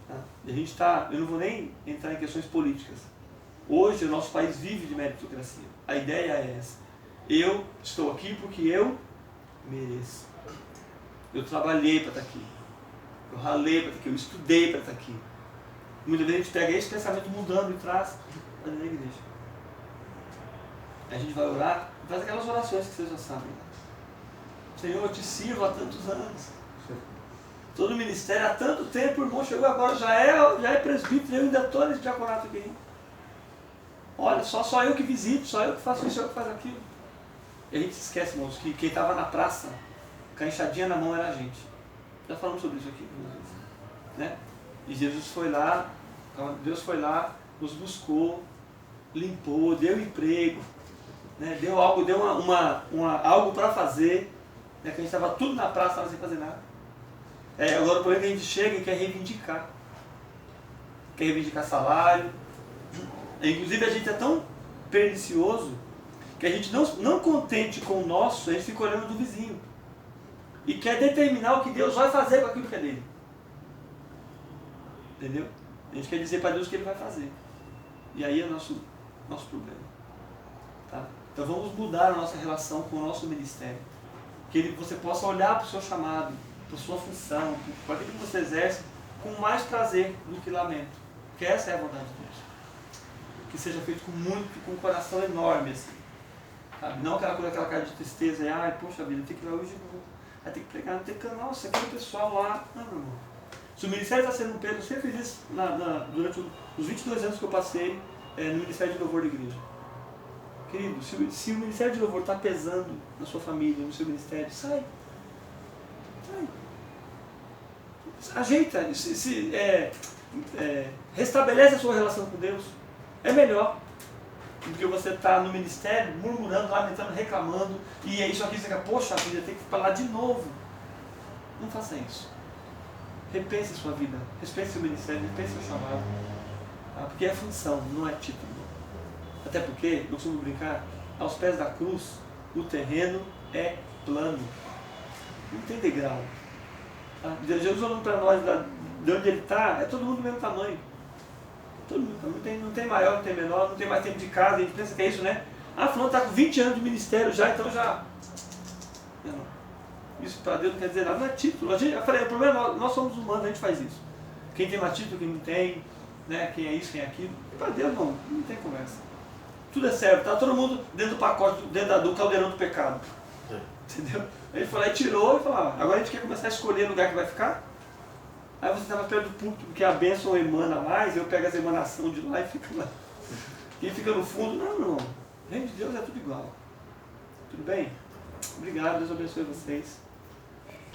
Tá? E a gente está, eu não vou nem entrar em questões políticas. Hoje o nosso país vive de meritocracia. A ideia é essa. Eu estou aqui porque eu mereço. Eu trabalhei para estar aqui. Eu ralei para estar aqui. Eu estudei para estar aqui. Muitas vezes a gente pega esse pensamento mudando e traz para dentro da igreja. A gente vai orar e faz aquelas orações que vocês já sabem. Senhor, eu te sirvo há tantos anos. Todo o ministério há tanto tempo, o irmão chegou agora, já é presbítero, eu ainda estou nesse diaconato aqui. Olha, só eu que visito, só eu que faço isso, só eu que faço aquilo. E a gente se esquece, irmãos, que quem estava na praça, com a enxadinha na mão, era a gente. Já falamos sobre isso aqui, né? E Jesus foi lá, Deus foi lá, nos buscou, limpou, deu emprego, né? Deu algo, deu algo para fazer, né? Que a gente estava tudo na praça, estava sem fazer nada. Agora o problema é que a gente chega e quer reivindicar. Quer reivindicar salário. Inclusive a gente é tão pernicioso que a gente não contente com o nosso, a gente fica olhando do vizinho. E quer determinar o que Deus vai fazer com aquilo que é dele. Entendeu? A gente quer dizer para Deus o que Ele vai fazer. E aí é o nosso problema. Tá? Então vamos mudar a nossa relação com o nosso ministério. Que você possa olhar para o seu chamado, para a sua função, para aquilo que você exerce, com mais prazer do que lamento. Porque essa é a vontade de Deus. Que seja feito com um coração enorme, assim. Sabe? Não aquela cara de tristeza, ai, poxa vida, tem que ir lá hoje de novo. Vai ter que pregar, tem que, nossa, aquele pessoal lá. Não, meu irmão. Se o ministério está sendo um peso, eu sempre fiz isso durante os 22 anos que eu passei no Ministério de Louvor da igreja. Querido, se o Ministério de Louvor está pesando na sua família, no seu ministério, sai. Ajeita, restabelece a sua relação com Deus. É melhor do que você estar no ministério murmurando, lamentando, reclamando, e é isso aqui, você quer, poxa vida, tem que falar de novo. Não faça isso. Repense a sua vida, repense o seu ministério, repense o seu chamado. Tá? Porque é função, não é título. Até porque, eu costumo brincar, aos pés da cruz, o terreno é plano. Não tem degrau. Tá? Jesus olhando para nós, de onde ele está, é todo mundo do mesmo tamanho. Todo mundo, não tem maior, não tem menor, não tem mais tempo de casa, a gente pensa que é isso, né? Fulano está com 20 anos de ministério já, então já... Não. Isso para Deus não quer dizer nada, não é título. Eu falei, o problema é nós somos humanos, a gente faz isso. Quem tem mais título, quem não tem, né? Quem é isso, quem é aquilo. E para Deus não tem conversa. Tudo é certo, está todo mundo dentro do pacote, dentro do caldeirão do pecado. Entendeu? Ele foi lá e tirou e falou, agora a gente quer começar a escolher o lugar que vai ficar? Aí você estava perto do púlpito, porque a bênção emana mais, eu pego as emanações de lá e fico lá. Quem fica no fundo, não. O reino de Deus é tudo igual. Tudo bem? Obrigado, Deus abençoe vocês.